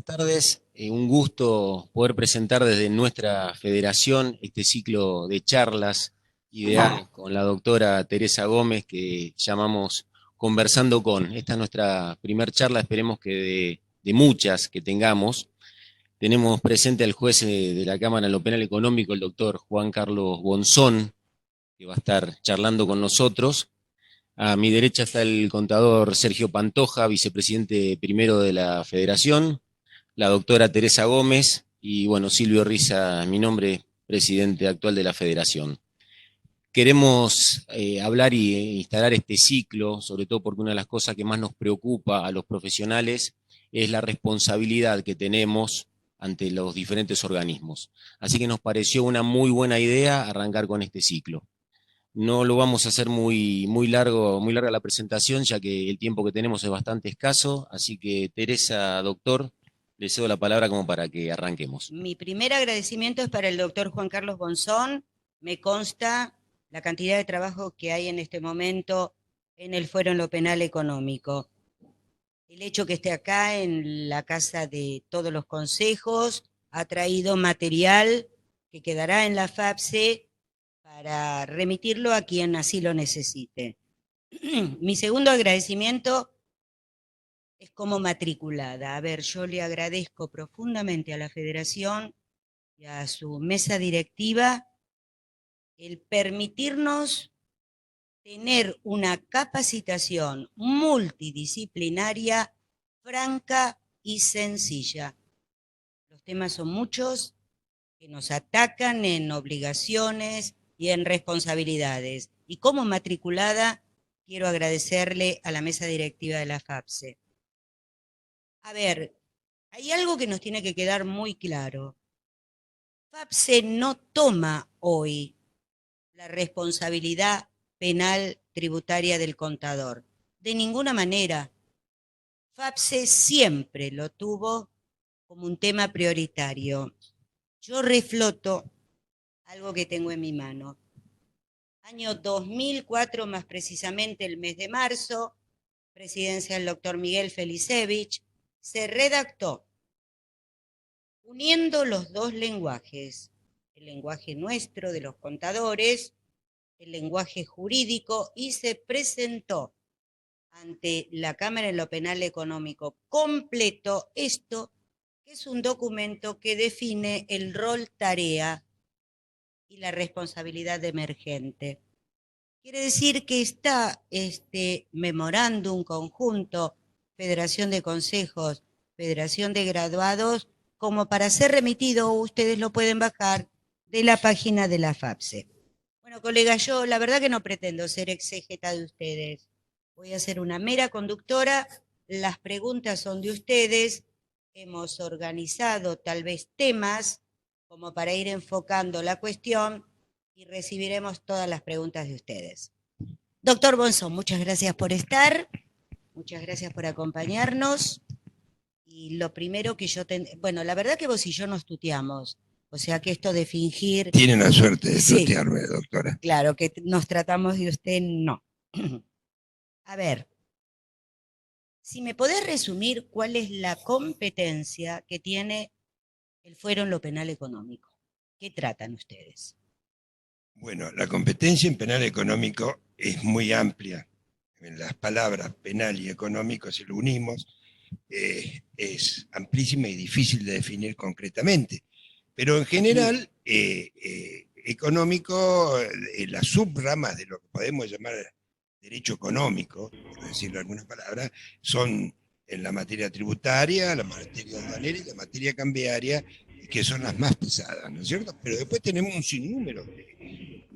tardes. Un gusto poder presentar desde nuestra federación este ciclo de charlas ideales con la doctora Teresa Gómez que llamamos Conversando con. Esta es nuestra primer charla, esperemos que de muchas que tengamos. Tenemos presente al juez de la Cámara en lo Penal Económico, el doctor Juan Carlos Bonzón, que va a estar charlando con nosotros. A mi derecha está el contador Sergio Pantoja, vicepresidente primero de la Federación, la doctora Teresa Gómez y, bueno, Silvio Riza, mi nombre, presidente actual de la Federación. Queremos hablar y instalar este ciclo, sobre todo porque una de las cosas que más nos preocupa a los profesionales es la responsabilidad que tenemos ante los diferentes organismos. Así que nos pareció una muy buena idea arrancar con este ciclo. No lo vamos a hacer muy larga la presentación, ya que el tiempo que tenemos es bastante escaso. Así que, Teresa, doctor, le cedo la palabra como para que arranquemos. Mi primer agradecimiento es para el doctor Juan Carlos Bonzón. Me consta la cantidad de trabajo que hay en este momento en el Fuero en lo Penal Económico. El hecho que esté acá en la casa de todos los consejos ha traído material que quedará en la FAPSE para remitirlo a quien así lo necesite. Mi segundo agradecimiento es como matriculada. A ver, yo le agradezco profundamente a la Federación y a su mesa directiva el permitirnos tener una capacitación multidisciplinaria, franca y sencilla. Los temas son muchos que nos atacan en obligaciones y en responsabilidades. Y como matriculada, quiero agradecerle a la mesa directiva de la FAPSE. A ver, hay algo que nos tiene que quedar muy claro. FAPSE no toma hoy la responsabilidad penal tributaria del contador. De ninguna manera. FAPSE siempre lo tuvo como un tema prioritario. Yo refloto algo que tengo en mi mano. Año 2004, más precisamente el mes de marzo, presidencia del doctor Miguel Felicevich, se redactó uniendo los dos lenguajes, el lenguaje nuestro de los contadores, el lenguaje jurídico, y se presentó ante la Cámara en lo Penal Económico completo esto, que es un documento que define el rol, tarea y la responsabilidad de emergente. Quiere decir que está este memorándum conjunto, Federación de Consejos, Federación de Graduados, como para ser remitido, ustedes lo pueden bajar de la página de la FAPSE. Bueno, colega, yo la verdad que no pretendo ser exégeta de ustedes. Voy a ser una mera conductora, las preguntas son de ustedes, hemos organizado tal vez temas como para ir enfocando la cuestión y recibiremos todas las preguntas de ustedes. Doctor Bonzón, muchas gracias por estar, muchas gracias por acompañarnos. Y lo primero que yo... Bueno, la verdad que vos y yo nos tuteamos, o sea que esto de fingir... Tiene la suerte de tutearme, sí, doctora. Claro, que nos tratamos de usted, no. A ver, si me podés resumir cuál es la competencia que tiene el Fuero en lo Penal Económico. ¿Qué tratan ustedes? Bueno, la competencia en penal económico es muy amplia. En las palabras penal y económico, si lo unimos, es amplísima y difícil de definir concretamente. Pero en general, económico, las subramas de lo que podemos llamar derecho económico, por decirlo en algunas palabras, son en la materia tributaria, la materia aduanera y la materia cambiaria, que son las más pesadas, ¿no es cierto? Pero después tenemos un sinnúmero de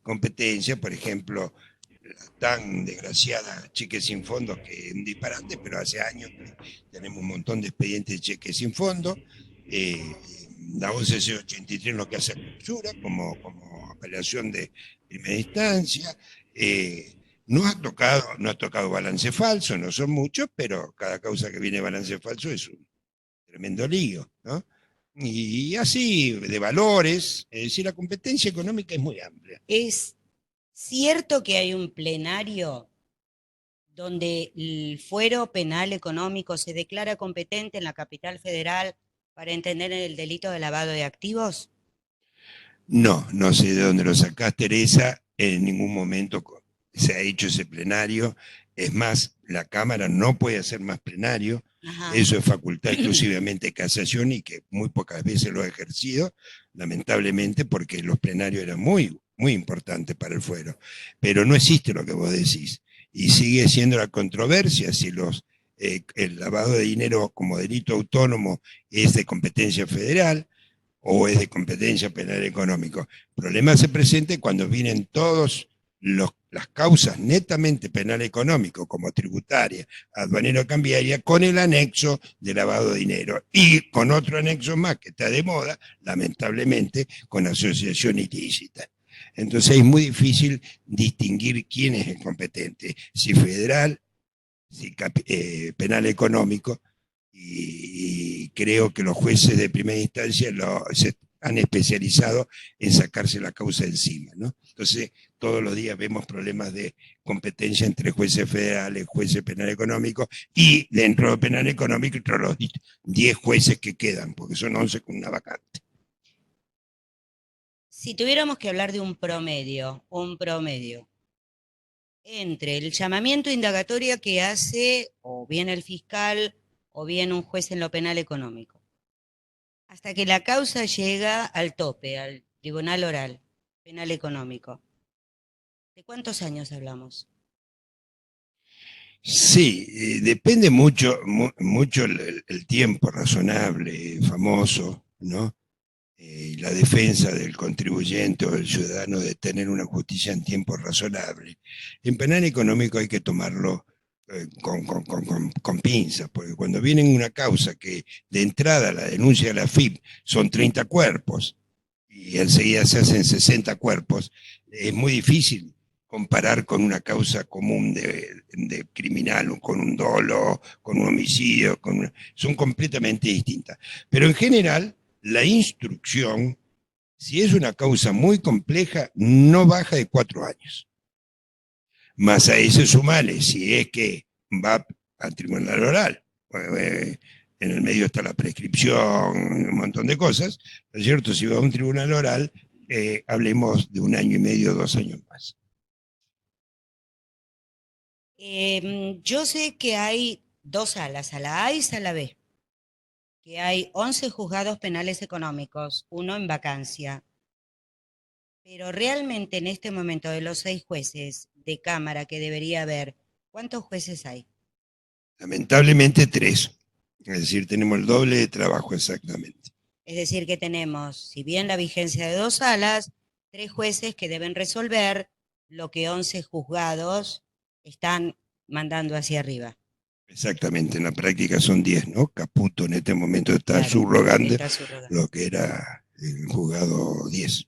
competencias, por ejemplo, la tan desgraciada cheques sin fondos, que es un disparate, pero hace años que tenemos un montón de expedientes de cheques sin fondos, la OCC 83 lo que hace clausura como apelación de primera instancia, no ha tocado balance falso, no son muchos, pero cada causa que viene balance falso es un tremendo lío, ¿no? Y así, de valores, es decir, la competencia económica es muy amplia. ¿Es cierto que hay un plenario donde el fuero penal económico se declara competente en la capital federal para entender el delito de lavado de activos? No, no sé de dónde lo sacás, Teresa. En ningún momento se ha hecho ese plenario. Es más, la Cámara no puede hacer más plenario. Ajá. Eso es facultad exclusivamente de casación y que muy pocas veces lo ha ejercido, lamentablemente, porque los plenarios eran muy, muy importantes para el fuero. Pero no existe lo que vos decís. Y sigue siendo la controversia si el lavado de dinero como delito autónomo es de competencia federal o es de competencia penal económico. El problema se presenta cuando vienen todas las causas netamente penal económico, como tributaria, aduanero cambiaria, con el anexo de lavado de dinero y con otro anexo más que está de moda, lamentablemente, con asociación ilícita. Entonces es muy difícil distinguir quién es el competente, si federal, si penal económico, y creo que los jueces de primera instancia se han especializado en sacarse la causa encima, ¿no? Entonces, todos los días vemos problemas de competencia entre jueces federales, jueces penal económico, y dentro del penal económico, entre los 10 jueces que quedan, porque son 11 con una vacante. Si tuviéramos que hablar de un promedio, entre el llamamiento indagatoria que hace o bien el fiscal o bien un juez en lo penal económico, hasta que la causa llega al tope, al tribunal oral, penal económico, ¿de cuántos años hablamos? Sí, depende mucho, mucho el tiempo razonable, famoso, ¿no? La defensa del contribuyente o del ciudadano de tener una justicia en tiempo razonable. En penal económico hay que tomarlo con pinzas, porque cuando viene una causa que de entrada la denuncia de la FIP son 30 cuerpos y enseguida se hacen 60 cuerpos, es muy difícil comparar con una causa común de criminal, con un dolo, con un homicidio, son completamente distintas. Pero en general, la instrucción, si es una causa muy compleja, no baja de 4 años. Más a eso sumale, si es que va al tribunal oral, en el medio está la prescripción, un montón de cosas, ¿no es cierto? Si va a un tribunal oral, hablemos de 1 año y medio, 2 años más. Yo sé que hay 2 salas, a la A y a la B, que hay 11 juzgados penales económicos, 1 en vacancia. Pero realmente en este momento de los 6 jueces de Cámara que debería haber, ¿cuántos jueces hay? Lamentablemente 3. Es decir, tenemos el doble de trabajo exactamente. Es decir, que tenemos, si bien la vigencia de 2 salas, 3 jueces que deben resolver lo que 11 juzgados están mandando hacia arriba. Exactamente, en la práctica son 10, ¿no? Caputo en este momento está subrogando lo que era el juzgado 10.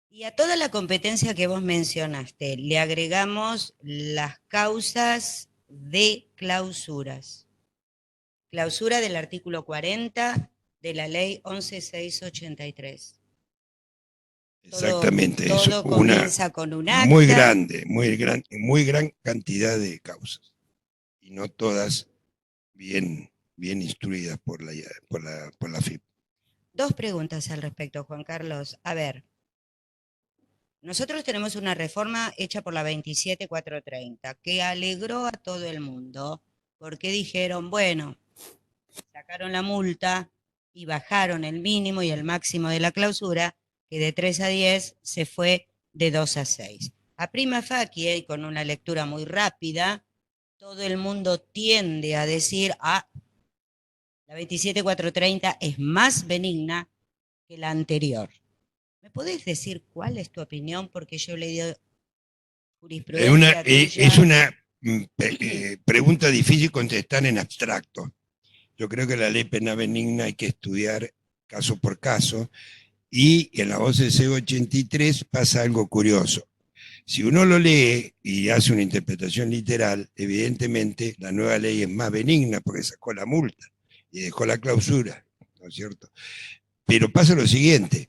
Y a toda la competencia que vos mencionaste, le agregamos las causas de clausuras. Clausura del artículo 40 de la ley 11.683. Exactamente, todo eso. Comienza con un acta. Muy gran cantidad de causas. Y no todas bien instruidas por la FIP. 2 preguntas al respecto, Juan Carlos. A ver, nosotros tenemos una reforma hecha por la 27430 que alegró a todo el mundo porque dijeron, bueno, sacaron la multa y bajaron el mínimo y el máximo de la clausura, que de 3 a 10 se fue de 2 a 6. A prima facie, y con una lectura muy rápida, todo el mundo tiende a decir, la 27430 es más benigna que la anterior. ¿Me podés decir cuál es tu opinión? Porque yo le di jurisprudencia. Es una pregunta difícil contestar en abstracto. Yo creo que la ley penal benigna hay que estudiar caso por caso, y en la OCC 83 pasa algo curioso. Si uno lo lee y hace una interpretación literal, evidentemente la nueva ley es más benigna porque sacó la multa y dejó la clausura, ¿no es cierto? Pero pasa lo siguiente,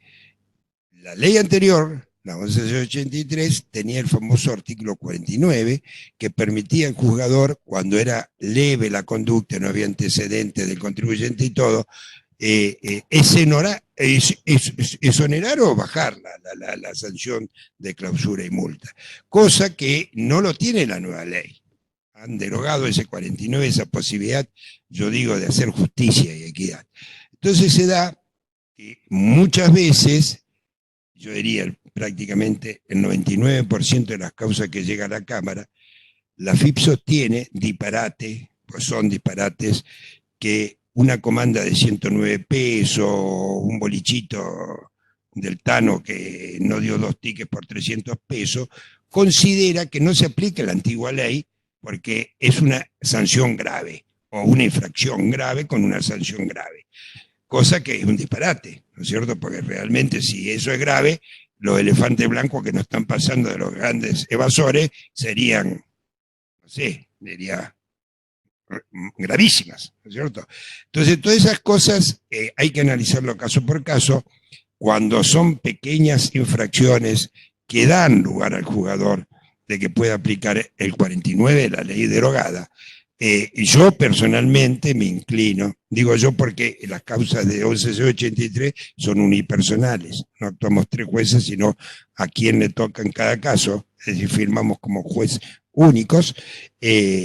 la ley anterior La 1183 tenía el famoso artículo 49 que permitía al juzgador, cuando era leve la conducta, no había antecedentes del contribuyente y todo, exonerar o bajar la sanción de clausura y multa, cosa que no lo tiene la nueva ley. Han derogado ese 49, esa posibilidad, yo digo, de hacer justicia y equidad. Entonces se da que muchas veces, yo diría prácticamente el 99% de las causas que llegan a la Cámara, la FIP sostiene disparate, pues son disparates, que una comanda de 109 pesos, un bolichito del Tano que no dio 2 tickets por 300 pesos, considera que no se aplica la antigua ley porque es una sanción grave o una infracción grave con una sanción grave. Cosa que es un disparate, ¿no es cierto? Porque realmente si eso es grave, los elefantes blancos que nos están pasando de los grandes evasores serían, no sé, diría, gravísimas, ¿no es cierto? Entonces, todas esas cosas hay que analizarlo caso por caso. Cuando son pequeñas infracciones que dan lugar al jugador de que pueda aplicar el 49 de la ley derogada, yo personalmente me inclino, digo yo porque las causas de 1183 son unipersonales, no actuamos 3 jueces, sino a quien le toca en cada caso, es decir, firmamos como juez únicos.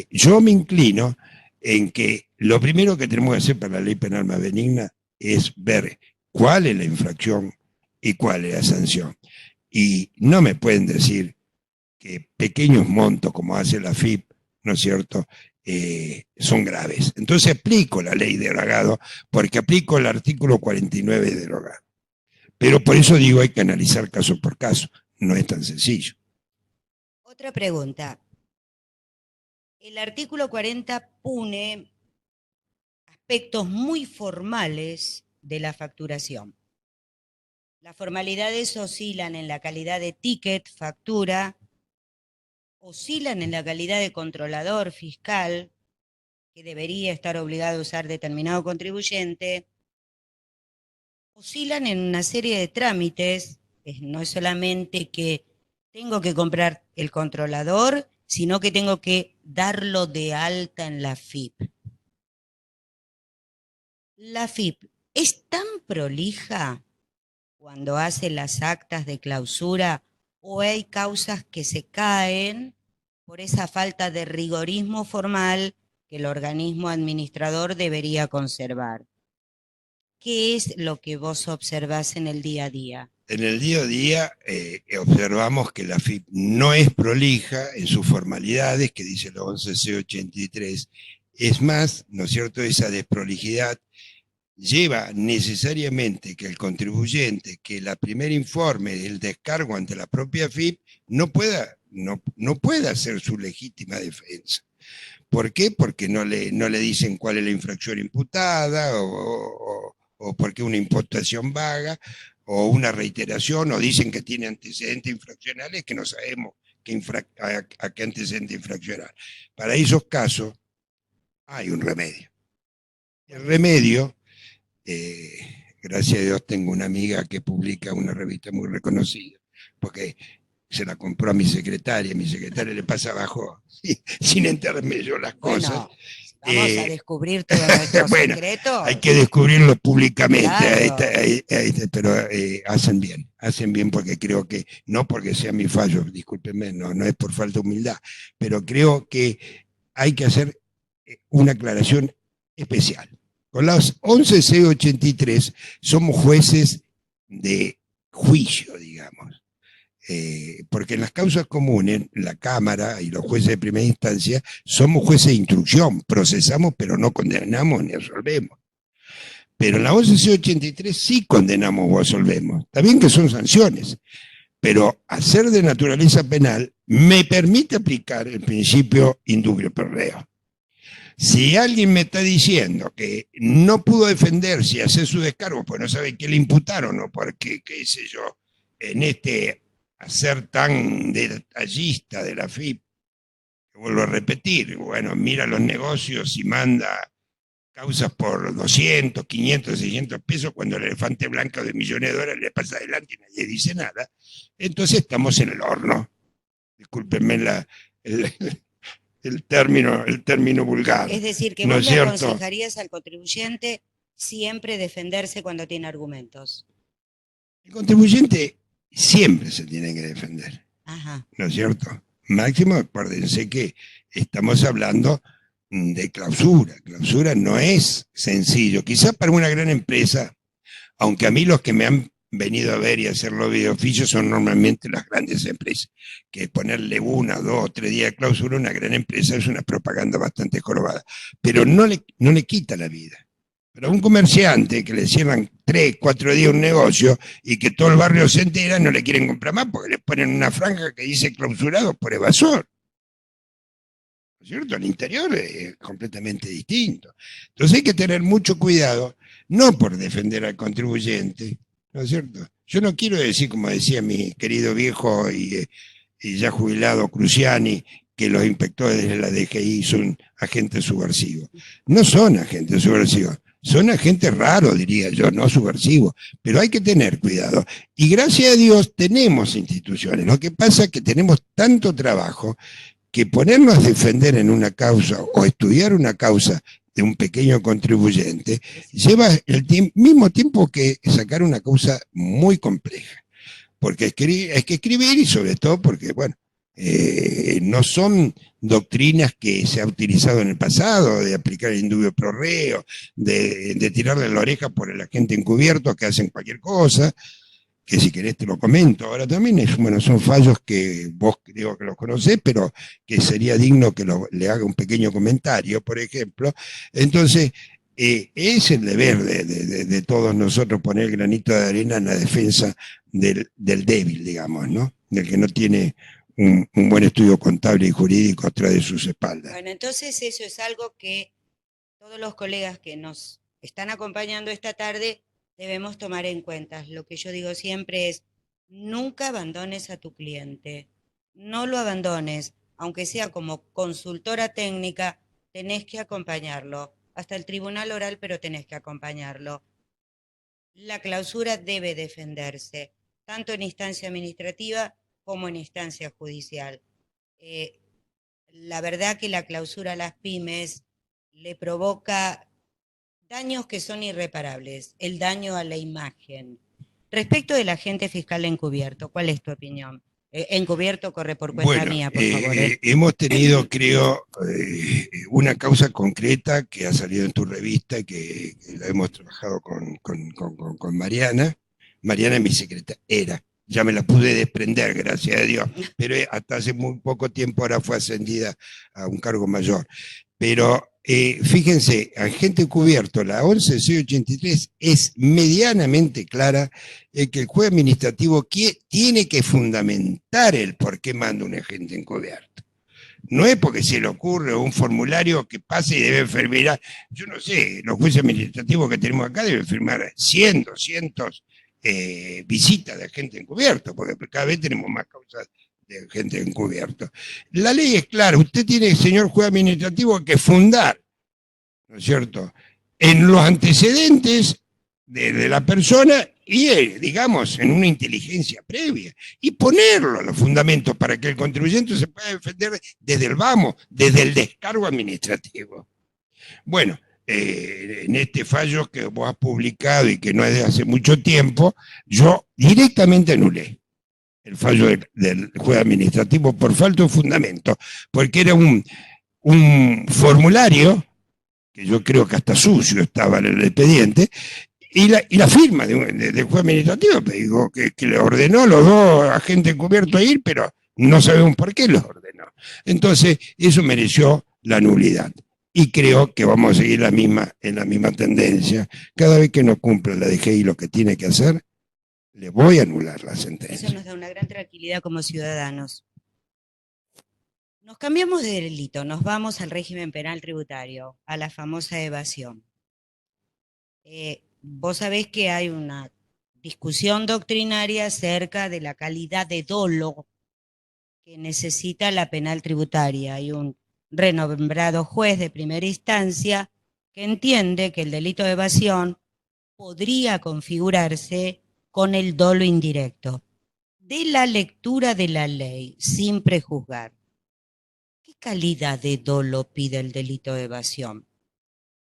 Yo me inclino en que lo primero que tenemos que hacer para la ley penal más benigna es ver cuál es la infracción y cuál es la sanción. Y no me pueden decir que pequeños montos, como hace la FIP, ¿no es cierto?, son graves. Entonces aplico la ley de derogado porque aplico el artículo 49 de derogado. Pero por eso digo, hay que analizar caso por caso. No es tan sencillo. Otra pregunta. El artículo 40 pone aspectos muy formales de la facturación. Las formalidades oscilan en la calidad de ticket, factura, oscilan en la calidad de controlador fiscal, que debería estar obligado a usar determinado contribuyente, oscilan en una serie de trámites, no es solamente que tengo que comprar el controlador, sino que tengo que darlo de alta en la FIP. La FIP es tan prolija cuando hace las actas de clausura o hay causas que se caen por esa falta de rigorismo formal que el organismo administrador debería conservar. ¿Qué es lo que vos observás en el día a día? En el día a día observamos que la FIP no es prolija en sus formalidades, que dice la 11C83. Es más, ¿no es cierto?, esa desprolijidad lleva necesariamente que el contribuyente, que el primer informe del descargo ante la propia FIP no pueda hacer su legítima defensa. ¿Por qué? Porque no le dicen cuál es la infracción imputada o porque una imputación vaga o una reiteración, o dicen que tiene antecedentes infraccionales que no sabemos a qué antecedente infraccional. Para esos casos hay un remedio. El remedio, gracias a Dios tengo una amiga que publica una revista muy reconocida, porque se la compró a mi secretaria le pasa abajo sin enterarme yo las cosas. Bueno, vamos a descubrir todos nuestros bueno, secretos. Hay que descubrirlo públicamente, Claro. pero hacen bien porque creo que, no porque sea mi fallo, discúlpenme, no es por falta de humildad, pero creo que hay que hacer una aclaración especial. Con las 11C83 somos jueces de juicio, digamos. Porque en las causas comunes, la Cámara y los jueces de primera instancia somos jueces de instrucción, procesamos pero no condenamos ni absolvemos. Pero en la 11C83 sí condenamos o absolvemos. Está bien que son sanciones, pero hacer de naturaleza penal me permite aplicar el principio indubio pro reo. Si alguien me está diciendo que no pudo defenderse y hacer su descargo, pues no sabe qué le imputaron o porque, qué sé yo, en este hacer tan detallista de la FIP, vuelvo a repetir, bueno, mira los negocios y manda causas por 200, 500, 600 pesos cuando el elefante blanco de millones de dólares le pasa adelante y nadie dice nada. Entonces estamos en el horno. Discúlpenme el, el término vulgar. Es decir, que ¿no vos es le cierto? aconsejarías al contribuyente siempre defenderse cuando tiene argumentos. El contribuyente siempre se tiene que defender. Ajá. ¿No es cierto? Máximo, acuérdense que estamos hablando de clausura. Clausura no es sencillo. Quizás para una gran empresa, aunque a mí los que me han venido a ver y hacer lobby de oficio son normalmente las grandes empresas, que ponerle 1, 2, 3 días de clausura a una gran empresa es una propaganda bastante jorobada, pero no le quita la vida. Pero a un comerciante que le cierran 3, 4 días un negocio y que todo el barrio se entera, no le quieren comprar más porque le ponen una franja que dice clausurado por evasor. ¿No es cierto? El interior es completamente distinto. Entonces hay que tener mucho cuidado, no por defender al contribuyente, ¿no es cierto? Yo no quiero decir, como decía mi querido viejo y ya jubilado Cruciani, que los inspectores de la DGI son agentes subversivos. No son agentes subversivos. Son agentes raros, diría yo, no subversivos, pero hay que tener cuidado. Y gracias a Dios tenemos instituciones. Lo que pasa es que tenemos tanto trabajo que ponernos a defender en una causa o estudiar una causa de un pequeño contribuyente lleva el mismo tiempo que sacar una causa muy compleja. Porque hay que escribir y sobre todo porque, bueno, no son doctrinas que se ha utilizado en el pasado, de aplicar el indubio pro reo, de tirarle la oreja por el agente encubierto que hacen cualquier cosa, que si querés te lo comento. Ahora también son fallos que vos creo que los conocés, pero que sería digno que le haga un pequeño comentario, por ejemplo. Entonces, es el deber de todos nosotros poner el granito de arena en la defensa del débil, digamos, ¿no? Del que no tiene un buen estudio contable y jurídico atrás de sus espaldas. Bueno, entonces eso es algo que todos los colegas que nos están acompañando esta tarde debemos tomar en cuenta. Lo que yo digo siempre es, nunca abandones a tu cliente, no lo abandones, aunque sea como consultora técnica, tenés que acompañarlo, hasta el tribunal oral, pero tenés que acompañarlo. La clausura debe defenderse, tanto en instancia administrativa como en instancia judicial. La verdad que la clausura a las pymes le provoca daños que son irreparables, el daño a la imagen. Respecto del agente fiscal encubierto, ¿cuál es tu opinión? Encubierto corre por cuenta mía, por favor. Hemos tenido, creo, una causa concreta que ha salido en tu revista, que la hemos trabajado con Mariana. Mariana es mi secretaria, ya me la pude desprender, gracias a Dios, pero hasta hace muy poco tiempo ahora fue ascendida a un cargo mayor. Pero fíjense, agente encubierto, la 11683 es medianamente clara que el juez administrativo tiene que fundamentar el por qué manda un agente encubierto. No es porque se le ocurre un formulario que pase y debe firmar, yo no sé, los jueces administrativos que tenemos acá deben firmar 100, 200 visitas de agente encubierto, porque cada vez tenemos más causas de agente encubierto. La ley es clara, usted tiene, señor juez administrativo, que fundar, ¿no es cierto?, en los antecedentes de la persona y, digamos, en una inteligencia previa, y ponerlo los fundamentos para que el contribuyente se pueda defender desde el vamos, desde el descargo administrativo. Bueno, en este fallo que vos has publicado y que no es de hace mucho tiempo, yo directamente anulé el fallo del juez administrativo por falta de fundamento, porque era un formulario, que yo creo que hasta sucio estaba en el expediente, y la firma del juez administrativo, digo, que le ordenó a los dos agentes encubiertos a ir, pero no sabemos por qué los ordenó. Entonces, eso mereció la nulidad. Y creo que vamos a seguir en la misma tendencia. Cada vez que no cumpla la DGI lo que tiene que hacer, le voy a anular la sentencia. Eso nos da una gran tranquilidad como ciudadanos. Nos cambiamos de delito, nos vamos al régimen penal tributario, a la famosa evasión. Vos sabés que hay una discusión doctrinaria acerca de la calidad de dolo que necesita la penal tributaria. Hay un renombrado juez de primera instancia que entiende que el delito de evasión podría configurarse con el dolo indirecto. De la lectura de la ley, sin prejuzgar, ¿qué calidad de dolo pide el delito de evasión?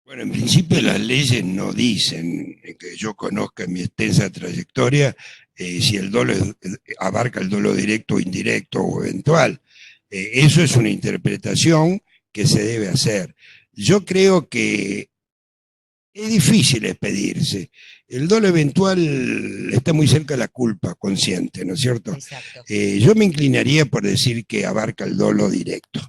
Bueno, en principio las leyes no dicen, que yo conozca en mi extensa trayectoria, si el dolo abarca el dolo directo o indirecto o eventual. Eso es una interpretación que se debe hacer. Yo creo que es difícil expedirse. El dolo eventual está muy cerca de la culpa consciente, ¿no es cierto? Exacto. Yo me inclinaría por decir que abarca el dolo directo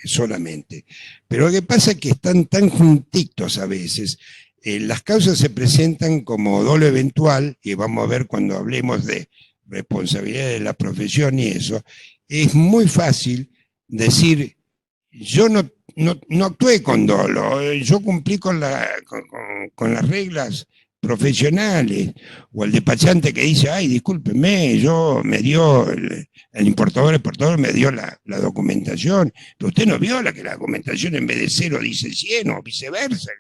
solamente. Pero lo que pasa es que están tan juntitos a veces. Las causas se presentan como dolo eventual, y vamos a ver cuando hablemos de responsabilidad de la profesión y eso, es muy fácil decir, yo no actué con dolo, yo cumplí con las reglas profesionales, o el despachante que dice, ay, discúlpeme, yo me dio, el importador me dio la documentación, pero usted no vio que la documentación en vez de 0 dice 100 o viceversa.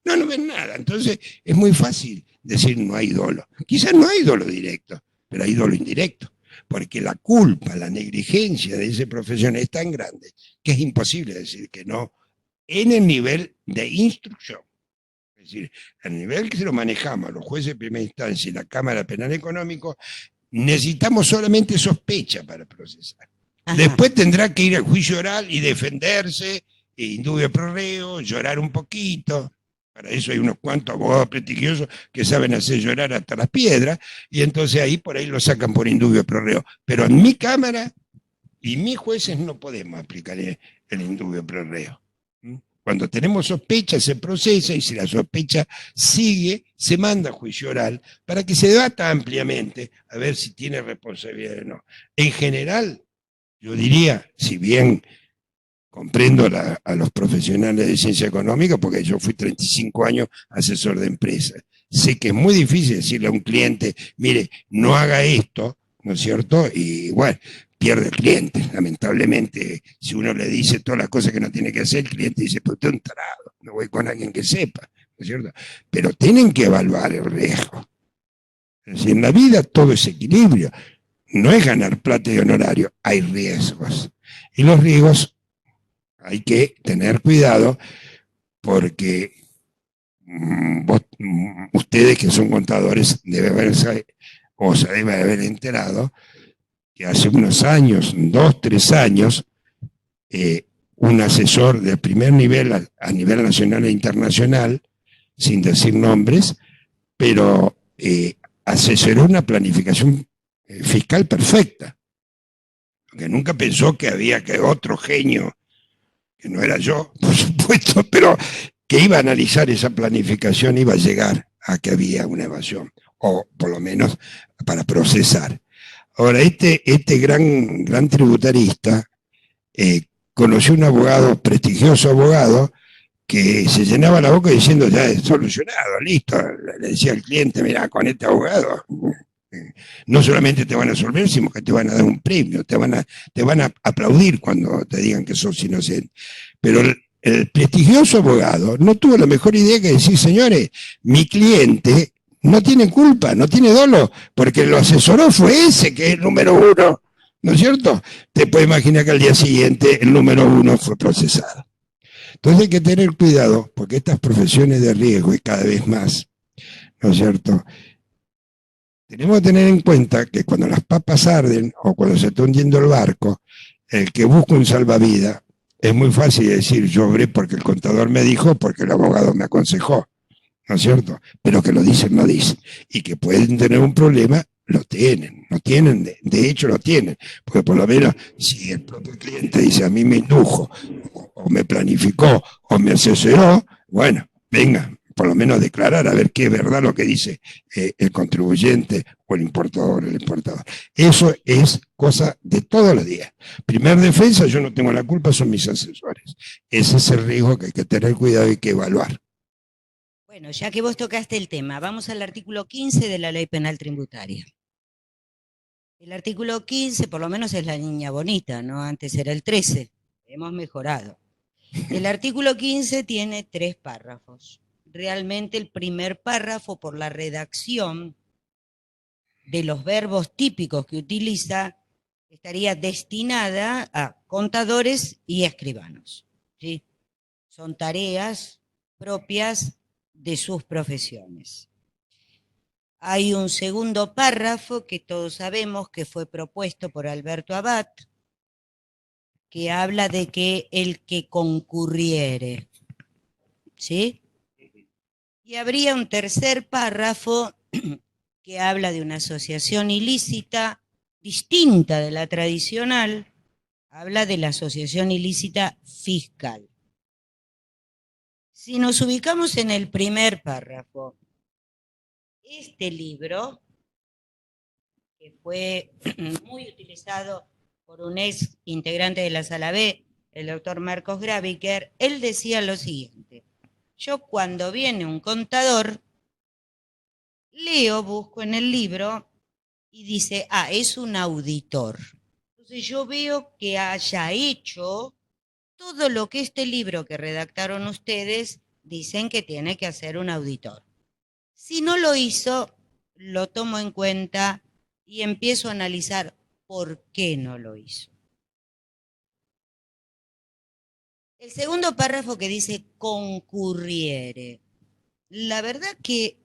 No ven nada. Entonces es muy fácil decir no hay dolo. Quizás no hay dolo directo, pero hay dolo indirecto, porque la culpa, la negligencia de esa profesión es tan grande que es imposible decir que no en el nivel de instrucción. Es decir, al nivel que se lo manejamos los jueces de primera instancia y la Cámara Penal Económico, necesitamos solamente sospecha para procesar. Ajá. Después tendrá que ir al juicio oral y defenderse, indubio pro reo, llorar un poquito. Para eso hay unos cuantos abogados prestigiosos que saben hacer llorar hasta las piedras, y entonces ahí por ahí lo sacan por indubio pro reo. Pero en mi Cámara y mis jueces no podemos aplicar el indubio pro reo. Cuando tenemos sospecha se procesa, y si la sospecha sigue, se manda a juicio oral para que se debata ampliamente a ver si tiene responsabilidad o no. En general, yo diría, si bien comprendo a los profesionales de ciencia económica, porque yo fui 35 años asesor de empresas, sé que es muy difícil decirle a un cliente, mire, no haga esto, ¿no es cierto? Y bueno, pierde el cliente, lamentablemente. Si uno le dice todas las cosas que no tiene que hacer, el cliente dice, pues usted es un tarado, me voy con alguien que sepa, ¿no es cierto? Pero tienen que evaluar el riesgo. Es decir, en la vida todo es equilibrio, no es ganar plata y honorario, hay riesgos. Y los riesgos hay que tener cuidado, porque ustedes que son contadores deben haber enterado que hace unos años, 2, 3 años, un asesor de primer nivel a nivel nacional e internacional, sin decir nombres, pero asesoró una planificación fiscal perfecta, que nunca pensó que había otro genio, que no era yo, por supuesto, pero que iba a analizar esa planificación, iba a llegar a que había una evasión, o por lo menos para procesar. Ahora, este gran tributarista conoció un abogado, prestigioso abogado, que se llenaba la boca diciendo, ya es solucionado, listo. Le decía al cliente, mira, con este abogado no solamente te van a resolver, sino que te van a dar un premio, te van a aplaudir cuando te digan que sos inocente. Pero el prestigioso abogado no tuvo la mejor idea que decir, señores, mi cliente no tiene culpa, no tiene dolo, porque lo asesoró fue ese, que es el número 1, ¿no es cierto? Te puedes imaginar que al día siguiente el número 1 fue procesado. Entonces hay que tener cuidado, porque estas profesiones de riesgo, y cada vez más, ¿no es cierto?, tenemos que tener en cuenta que cuando las papas arden, o cuando se está hundiendo el barco, el que busca un salvavidas, es muy fácil decir, yo obré porque el contador me dijo, porque el abogado me aconsejó, ¿no es cierto? Pero que lo dicen, no dicen. Y que pueden tener un problema, lo tienen, de hecho lo tienen. Porque por lo menos, si el propio cliente dice, a mí me indujo, o me planificó, o me asesoró, bueno, venga, por lo menos declarar a ver qué es verdad lo que dice el contribuyente o el importador. Eso es cosa de todos los días. Primer defensa, yo no tengo la culpa, son mis asesores. Ese es el riesgo que hay que tener cuidado y que evaluar. Bueno, ya que vos tocaste el tema, vamos al artículo 15 de la Ley Penal Tributaria. El artículo 15, por lo menos es la niña bonita, ¿no? Antes era el 13, hemos mejorado. El artículo 15 tiene 3 párrafos. Realmente el primer párrafo, por la redacción de los verbos típicos que utiliza, estaría destinada a contadores y escribanos, ¿sí? Son tareas propias de sus profesiones. Hay un segundo párrafo que todos sabemos que fue propuesto por Alberto Abad, que habla de que el que concurriere, ¿sí? Y habría un tercer párrafo que habla de una asociación ilícita distinta de la tradicional, habla de la asociación ilícita fiscal. Si nos ubicamos en el primer párrafo, este libro, que fue muy utilizado por un ex integrante de la Sala B, el doctor Marcos Graviker, él decía lo siguiente: yo cuando viene un contador, leo, busco en el libro y dice, es un auditor. Entonces yo veo que haya hecho todo lo que este libro que redactaron ustedes dicen que tiene que hacer un auditor. Si no lo hizo, lo tomo en cuenta y empiezo a analizar por qué no lo hizo. El segundo párrafo que dice concurriere. La verdad que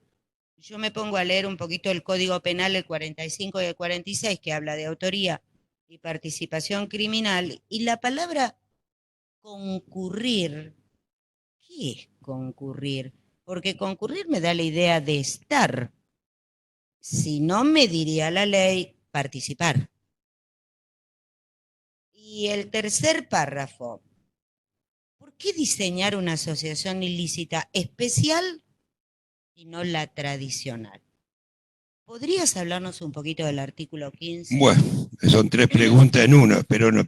yo me pongo a leer un poquito el Código Penal, el 45 y el 46, que habla de autoría y participación criminal, y la palabra concurrir, ¿qué es concurrir? Porque concurrir me da la idea de estar. Si no, me diría la ley participar. Y el tercer párrafo, ¿por qué diseñar una asociación ilícita especial y no la tradicional? ¿Podrías hablarnos un poquito del artículo 15? Bueno, son 3 preguntas en una, pero no,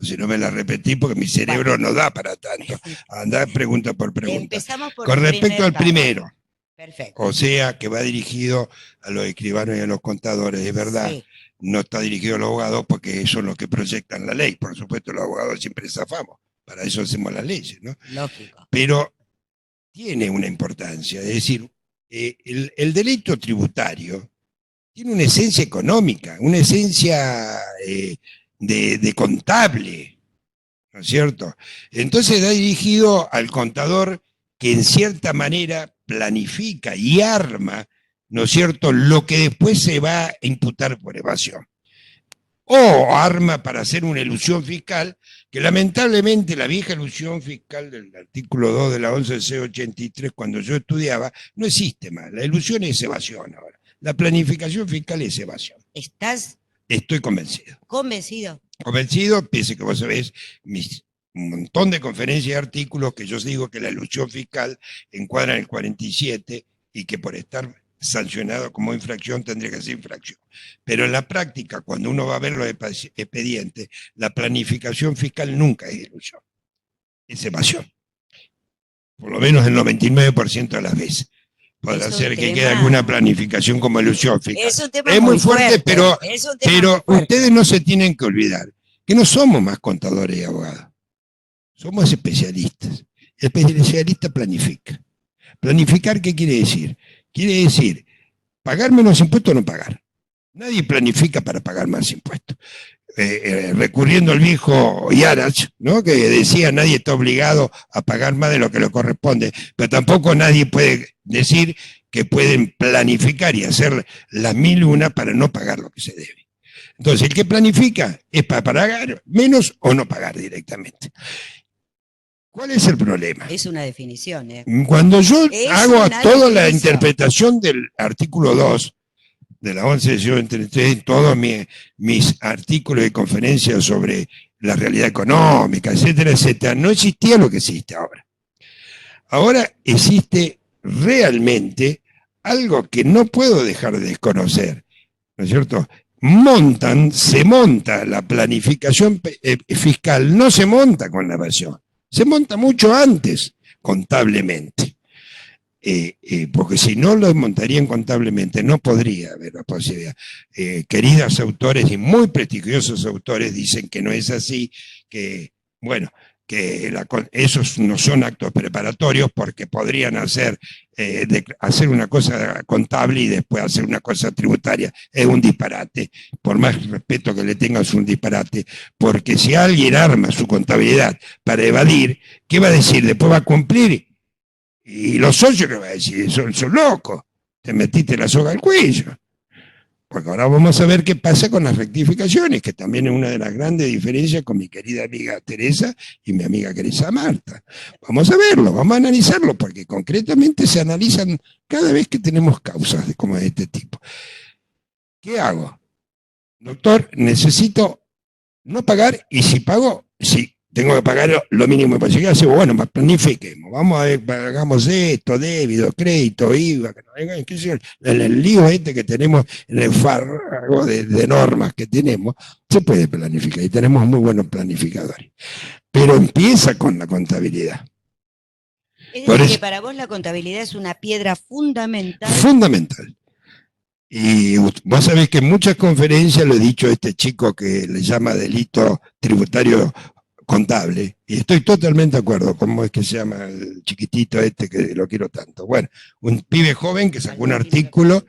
si no me las repetí porque mi cerebro no da para tanto. Andá pregunta por pregunta. Empezamos por Con respecto al primero, perfecto. O sea, que va dirigido a los escribanos y a los contadores, es verdad. Sí. No está dirigido a los abogados porque eso es lo que proyectan la ley. Por supuesto, los abogados siempre zafamos. Para eso hacemos las leyes, ¿no? Lógico. Pero tiene una importancia. Es decir, el delito tributario tiene una esencia económica, una esencia de contable, ¿no es cierto? Entonces está dirigido al contador que en cierta manera planifica y arma, ¿no es cierto?, lo que después se va a imputar por evasión. O arma para hacer una elusión fiscal, que lamentablemente la vieja elusión fiscal del artículo 2 de la 11C83, cuando yo estudiaba, no existe más. La elusión es evasión ahora. La planificación fiscal es evasión. Estoy convencido. ¿Convencido? Convencido, pese que vos sabés un montón de conferencias y artículos que yo digo que la elusión fiscal encuadra en el 47 y que por estar sancionado como infracción tendría que ser infracción. Pero en la práctica, cuando uno va a ver los expedientes, la planificación fiscal nunca es ilusión, es evasión. Por lo menos el 99% de las veces. Podrá ser que quede alguna planificación como ilusión fiscal. Es muy fuerte, pero ustedes no se tienen que olvidar que no somos más contadores y abogados. Somos especialistas. El especialista planifica. ¿Planificar qué quiere decir? Quiere decir, pagar menos impuestos o no pagar. Nadie planifica para pagar más impuestos. Recurriendo al viejo Yarach, ¿no?, que decía nadie está obligado a pagar más de lo que le corresponde, pero tampoco nadie puede decir que pueden planificar y hacer las 1001 para no pagar lo que se debe. Entonces, el que planifica es para pagar menos o no pagar directamente. ¿Cuál es el problema? Es una definición. Cuando yo hago toda la interpretación del artículo 2 de la 11C83, todos mis artículos y conferencias sobre la realidad económica, etcétera, etcétera, no existía lo que existe ahora. Ahora existe realmente algo que no puedo dejar de desconocer, ¿no es cierto? Se monta la planificación fiscal, no se monta con la evasión. Se monta mucho antes, contablemente. Porque si no lo montarían contablemente, no podría haber la posibilidad. Queridos autores y muy prestigiosos autores dicen que no es así, que, bueno, que esos no son actos preparatorios porque podrían hacer una cosa contable y después hacer una cosa tributaria. Es un disparate, por más respeto que le tenga, es un disparate, porque si alguien arma su contabilidad para evadir, ¿qué va a decir? Después va a cumplir, y los socios, ¿qué va a decir? Son locos, te metiste la soga al cuello. Porque ahora vamos a ver qué pasa con las rectificaciones, que también es una de las grandes diferencias con mi querida amiga Teresa y mi amiga querida Marta. Vamos a verlo, vamos a analizarlo, porque concretamente se analizan cada vez que tenemos causas como de este tipo. ¿Qué hago? Doctor, necesito no pagar, y si pago, sí, tengo que pagar lo mínimo posible. Así, bueno, planifiquemos, vamos a ver, pagamos esto, débito, crédito, IVA, que no vengan, qué sé yo, el lío este que tenemos, en el farrago de normas que tenemos, se puede planificar, y tenemos muy buenos planificadores. Pero empieza con la contabilidad. Es decir, que para vos la contabilidad es una piedra fundamental. Fundamental. Y vos sabés que en muchas conferencias lo he dicho a este chico que le llama delito tributario contable, y estoy totalmente de acuerdo. ¿Cómo es que se llama el chiquitito este que lo quiero tanto? Bueno, un pibe joven que sacó un artículo,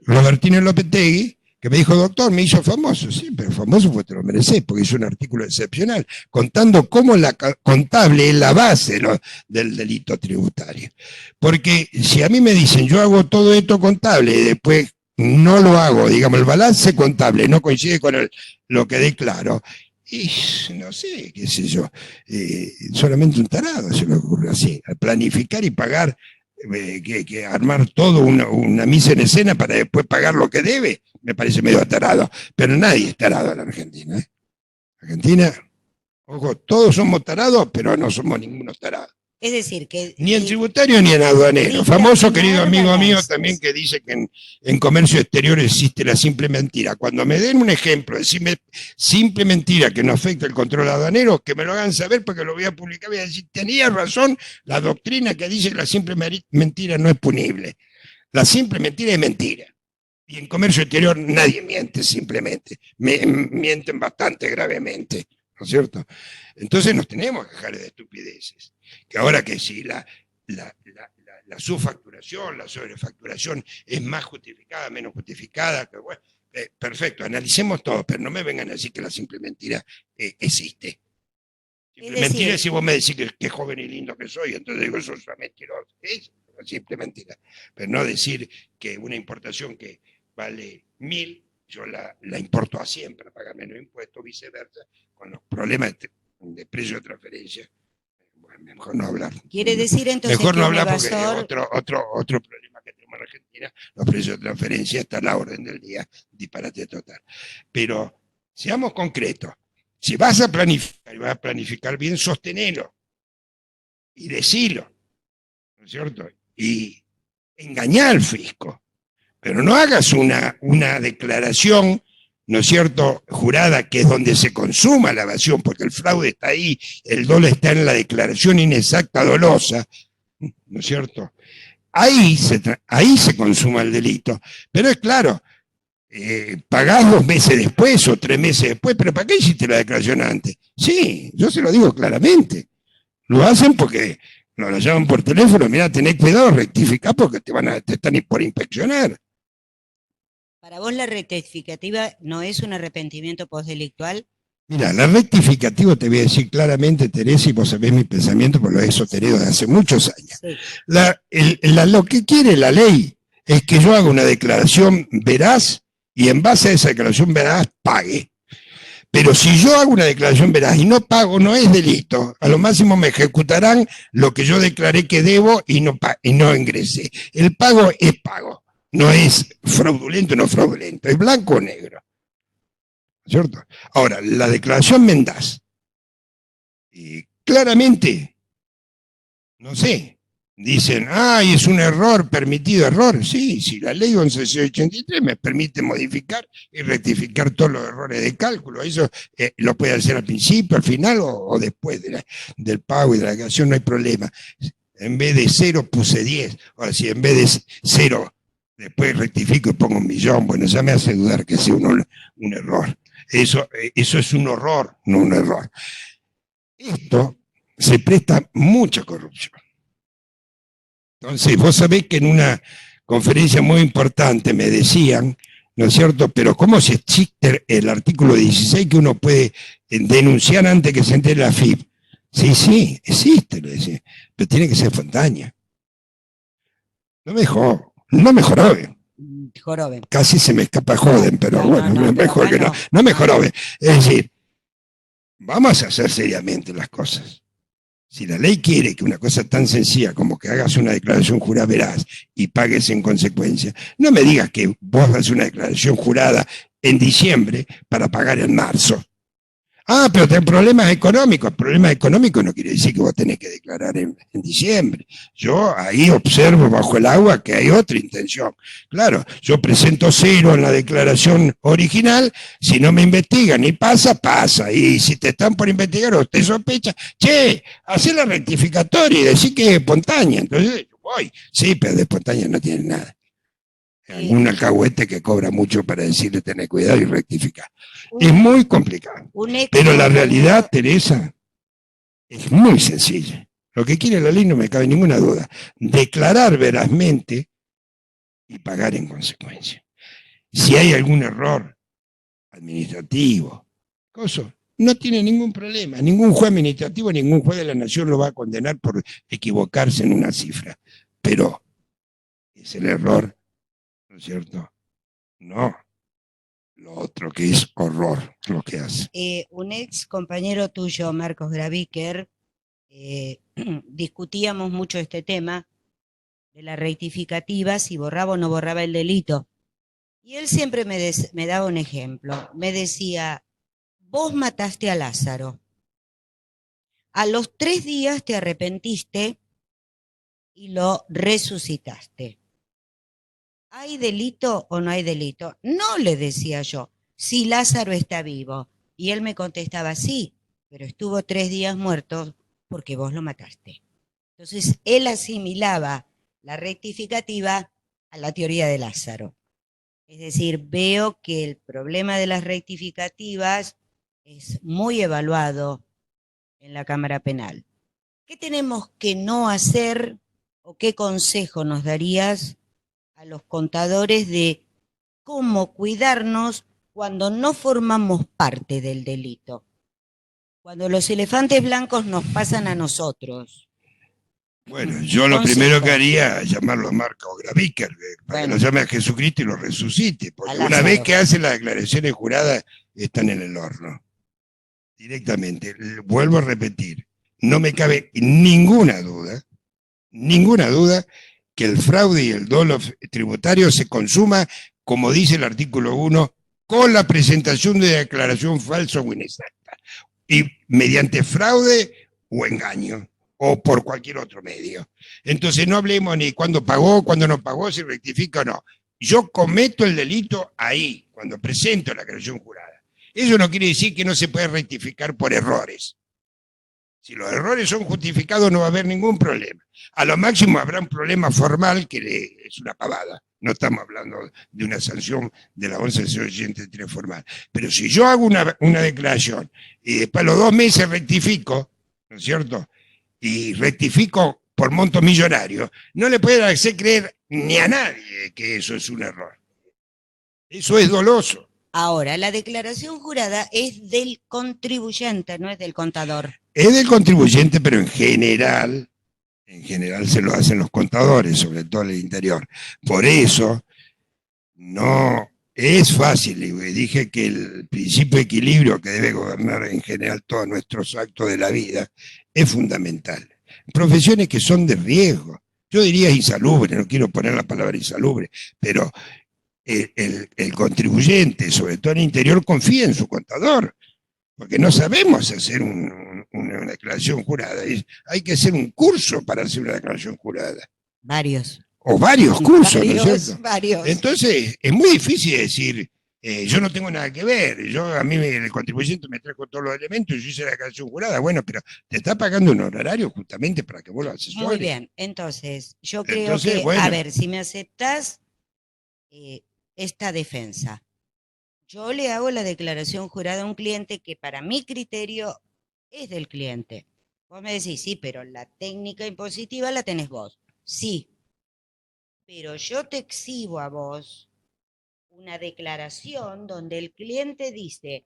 Robertino Lopetegui, que me dijo, doctor, me hizo famoso. Sí, pero famoso pues te lo mereces, porque hizo un artículo excepcional, contando cómo la contable es la base del delito tributario. Porque si a mí me dicen, yo hago todo esto contable y después no lo hago, digamos, el balance contable no coincide con lo que declaro, y no sé, qué sé yo, solamente un tarado se le ocurre así, a planificar y pagar, que armar todo una misa en escena para después pagar lo que debe, me parece medio tarado, pero nadie es tarado en la Argentina. Argentina, ojo, todos somos tarados, pero no somos ninguno tarado. Es decir, que... Ni en tributario ni en aduanero. Famoso querido amigo mío también que dice que en comercio exterior existe la simple mentira. Cuando me den un ejemplo de simple mentira que no afecta el control aduanero, que me lo hagan saber porque lo voy a publicar. Voy a decir, tenía razón la doctrina que dice que la simple mentira no es punible. La simple mentira es mentira. Y en comercio exterior nadie miente simplemente. Mienten bastante gravemente, ¿no es cierto? Entonces nos tenemos que dejar de estupideces. Que ahora que si la subfacturación, la sobrefacturación es más justificada, menos justificada, que bueno, perfecto, analicemos todo, pero no me vengan a decir que la simple mentira existe. Simple mentira es si vos me decís que joven y lindo que soy, entonces digo, eso es una mentirosa. Es una simple mentira. Pero no decir que una importación que vale 1.000, yo la importo a 100 para pagar menos impuestos, viceversa, con los problemas de precio de transferencia. Mejor no hablar. Quiere decir entonces mejor no hablar porque otro problema que tenemos en Argentina, los precios de transferencia están a la orden del día, disparate total. Pero seamos concretos, si vas a planificar y vas a planificar bien, sostenelo y decilo, ¿no es cierto? Y engañar al fisco, pero no hagas una declaración, ¿no es cierto?, jurada, que es donde se consuma la evasión, porque el fraude está ahí, el dolo está en la declaración inexacta dolosa, ¿no es cierto? Ahí se consuma el delito. Pero es claro, pagás 2 meses después o 3 meses después, pero ¿para qué hiciste la declaración antes? Sí, yo se lo digo claramente. Lo hacen porque nos lo llaman por teléfono, mirá, tenés cuidado, rectificá porque te están por inspeccionar. ¿Para vos la rectificativa no es un arrepentimiento postdelictual? Mira, la rectificativa te voy a decir claramente, Teresa, y vos sabés mi pensamiento porque lo he sostenido desde hace muchos años. Sí. Lo que quiere la ley es que yo haga una declaración veraz y en base a esa declaración veraz pague. Pero si yo hago una declaración veraz y no pago, no es delito. A lo máximo me ejecutarán lo que yo declaré que debo y no ingresé. El pago es pago. No es fraudulento o no fraudulento, es blanco o negro. ¿Cierto? Ahora, la declaración mendaz, claramente, no sé, dicen, es un error, permitido error. Sí, si la ley 1183 me permite modificar y rectificar todos los errores de cálculo, eso lo puede hacer al principio, al final o después del pago y de la declaración, no hay problema. En vez de 0 puse 10, ahora si en vez de 0 después rectifico y pongo 1.000.000, bueno, ya me hace dudar que sea un error. Eso es un horror, no un error. esto se presta mucha corrupción. Entonces, vos sabés que en una conferencia muy importante me decían, ¿no es cierto? Pero ¿cómo se existe el artículo 16 que uno puede denunciar antes que se entere la FIP? Sí, sí, existe, le decía, pero tiene que ser espontánea. No me joroben. Joroben. Casi se me escapa joden, pero bueno, mejor que no. No me joroben. Es decir, vamos a hacer seriamente las cosas. Si la ley quiere que una cosa tan sencilla como que hagas una declaración jurada veraz y pagues en consecuencia, no me digas que vos hagas una declaración jurada en diciembre para pagar en marzo. Ah, pero tenés problemas económicos. Problemas económicos no quiere decir que vos tenés que declarar en diciembre. Yo ahí observo bajo el agua que hay otra intención. Claro, yo presento 0 en la declaración original, si no me investigan y pasa, pasa. Y si te están por investigar o te sospecha, che, hacé la rectificatoria y decís que es espontánea. Entonces, voy. Sí, pero de espontánea no tiene nada. Un alcahuete que cobra mucho para decirle tener cuidado y rectificar. Es muy complicado. Pero la realidad, Teresa, es muy sencilla. Lo que quiere la ley no me cabe ninguna duda. Declarar verazmente y pagar en consecuencia. Si hay algún error administrativo, no tiene ningún problema. Ningún juez administrativo, ningún juez de la nación lo va a condenar por equivocarse en una cifra. Pero es el error, ¿no es cierto? No. Lo otro que es horror, lo que hace. Un ex compañero tuyo, Marcos Graviker, discutíamos mucho este tema de la rectificativa, si borraba o no borraba el delito. Y él siempre me daba un ejemplo. Me decía, vos mataste a Lázaro. A los 3 días te arrepentiste y lo resucitaste. ¿Hay delito o no hay delito? No, le decía yo, si Lázaro está vivo. Y él me contestaba, sí, pero estuvo 3 días muerto porque vos lo mataste. Entonces, él asimilaba la rectificativa a la teoría de Lázaro. Es decir, veo que el problema de las rectificativas es muy evaluado en la Cámara Penal. ¿Qué tenemos que no hacer o qué consejo nos darías a los contadores de cómo cuidarnos cuando no formamos parte del delito? Cuando los elefantes blancos nos pasan a nosotros. Bueno, yo lo primero que haría es llamarlo a Marcos Graviker, para que lo llame a Jesucristo y lo resucite, porque una vez que hacen las declaraciones juradas, están en el horno. Directamente. Vuelvo a repetir, no me cabe ninguna duda, que el fraude y el dolo tributario se consuma, como dice el artículo 1, con la presentación de declaración falsa o inexacta, y mediante fraude o engaño, o por cualquier otro medio. Entonces no hablemos ni cuándo pagó, cuándo no pagó, si rectifica o no. Yo cometo el delito ahí, cuando presento la declaración jurada. Eso no quiere decir que no se puede rectificar por errores. Si los errores son justificados no va a haber ningún problema. A lo máximo habrá un problema formal que es una pavada. No estamos hablando de una sanción de la 11.083 formal. Pero si yo hago una declaración y después a los 2 meses rectifico, ¿no es cierto?, y rectifico por monto millonario, no le puede hacer creer ni a nadie que eso es un error. Eso es doloso. Ahora, la declaración jurada es del contribuyente, no es del contador. Es del contribuyente, pero en general se lo hacen los contadores, sobre todo en el interior. Por eso, no es fácil, y dije que el principio de equilibrio que debe gobernar en general todos nuestros actos de la vida es fundamental. Profesiones que son de riesgo, yo diría insalubre, no quiero poner la palabra insalubre, pero el contribuyente, sobre todo en el interior, confía en su contador, porque no sabemos hacer una declaración jurada. Hay que hacer un curso para hacer una declaración jurada. Varios. O varios cursos, ¿no es cierto? Varios. Entonces, es muy difícil decir, yo no tengo nada que ver, a mí el contribuyente me trajo todos los elementos y yo hice la declaración jurada. Bueno, pero te está pagando un honorario justamente para que vos lo asesores. Muy bien, entonces, yo creo que, bueno, a ver, si me aceptás esta defensa. Yo le hago la declaración jurada a un cliente que para mi criterio es del cliente. Vos me decís, sí, pero la técnica impositiva la tenés vos. Sí, pero yo te exhibo a vos una declaración donde el cliente dice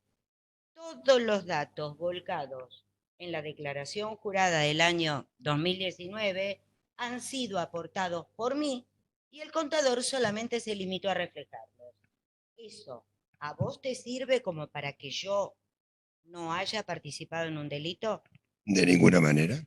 todos los datos volcados en la declaración jurada del año 2019 han sido aportados por mí y el contador solamente se limitó a reflejarlos. ¿Eso a vos te sirve como para que yo no haya participado en un delito? De ninguna manera.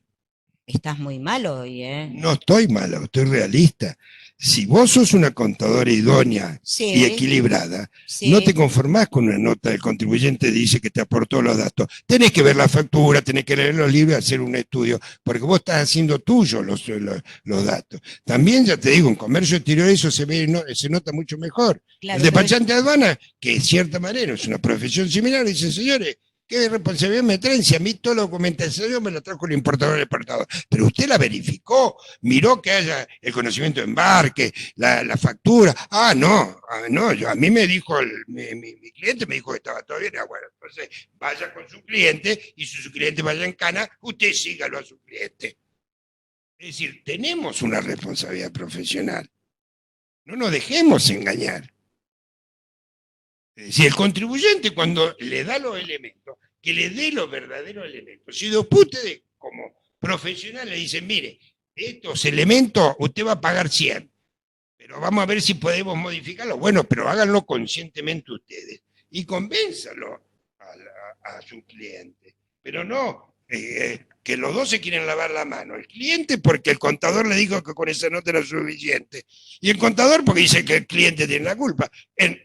Estás muy mal hoy, ¿eh? No estoy malo, estoy realista. Si vos sos una contadora idónea y Sí, equilibrada, no te sí, conformás con una nota del contribuyente que dice que te aportó los datos. Tenés que ver la factura, tenés que leer los libros y hacer un estudio, porque vos estás haciendo tuyo los datos. También, ya te digo, en comercio exterior eso se ve, se nota mucho mejor. claro, El despachante de aduana, que de cierta manera es una profesión similar, dice, señores, ¿qué responsabilidad me traen si a mí toda la documentación me la trajo el importador del exportador? Pero usted la verificó, miró que haya el conocimiento de embarque, la factura. No, a mí me dijo, mi cliente me dijo que estaba todo bien. Bueno, entonces vaya con su cliente y si su cliente vaya en cana, usted sígalo a su cliente. Es decir, tenemos una responsabilidad profesional. No nos dejemos engañar. Si el contribuyente cuando le da los elementos, que le dé los verdaderos elementos. Si después ustedes como profesional le dicen, mire, estos elementos usted va a pagar 100, pero vamos a ver si podemos modificarlo. Bueno, pero háganlo conscientemente ustedes y convénzalo a su cliente. Pero no que los dos se quieren lavar la mano. El cliente porque el contador le dijo que con esa nota era suficiente. Y el contador porque dice que el cliente tiene la culpa.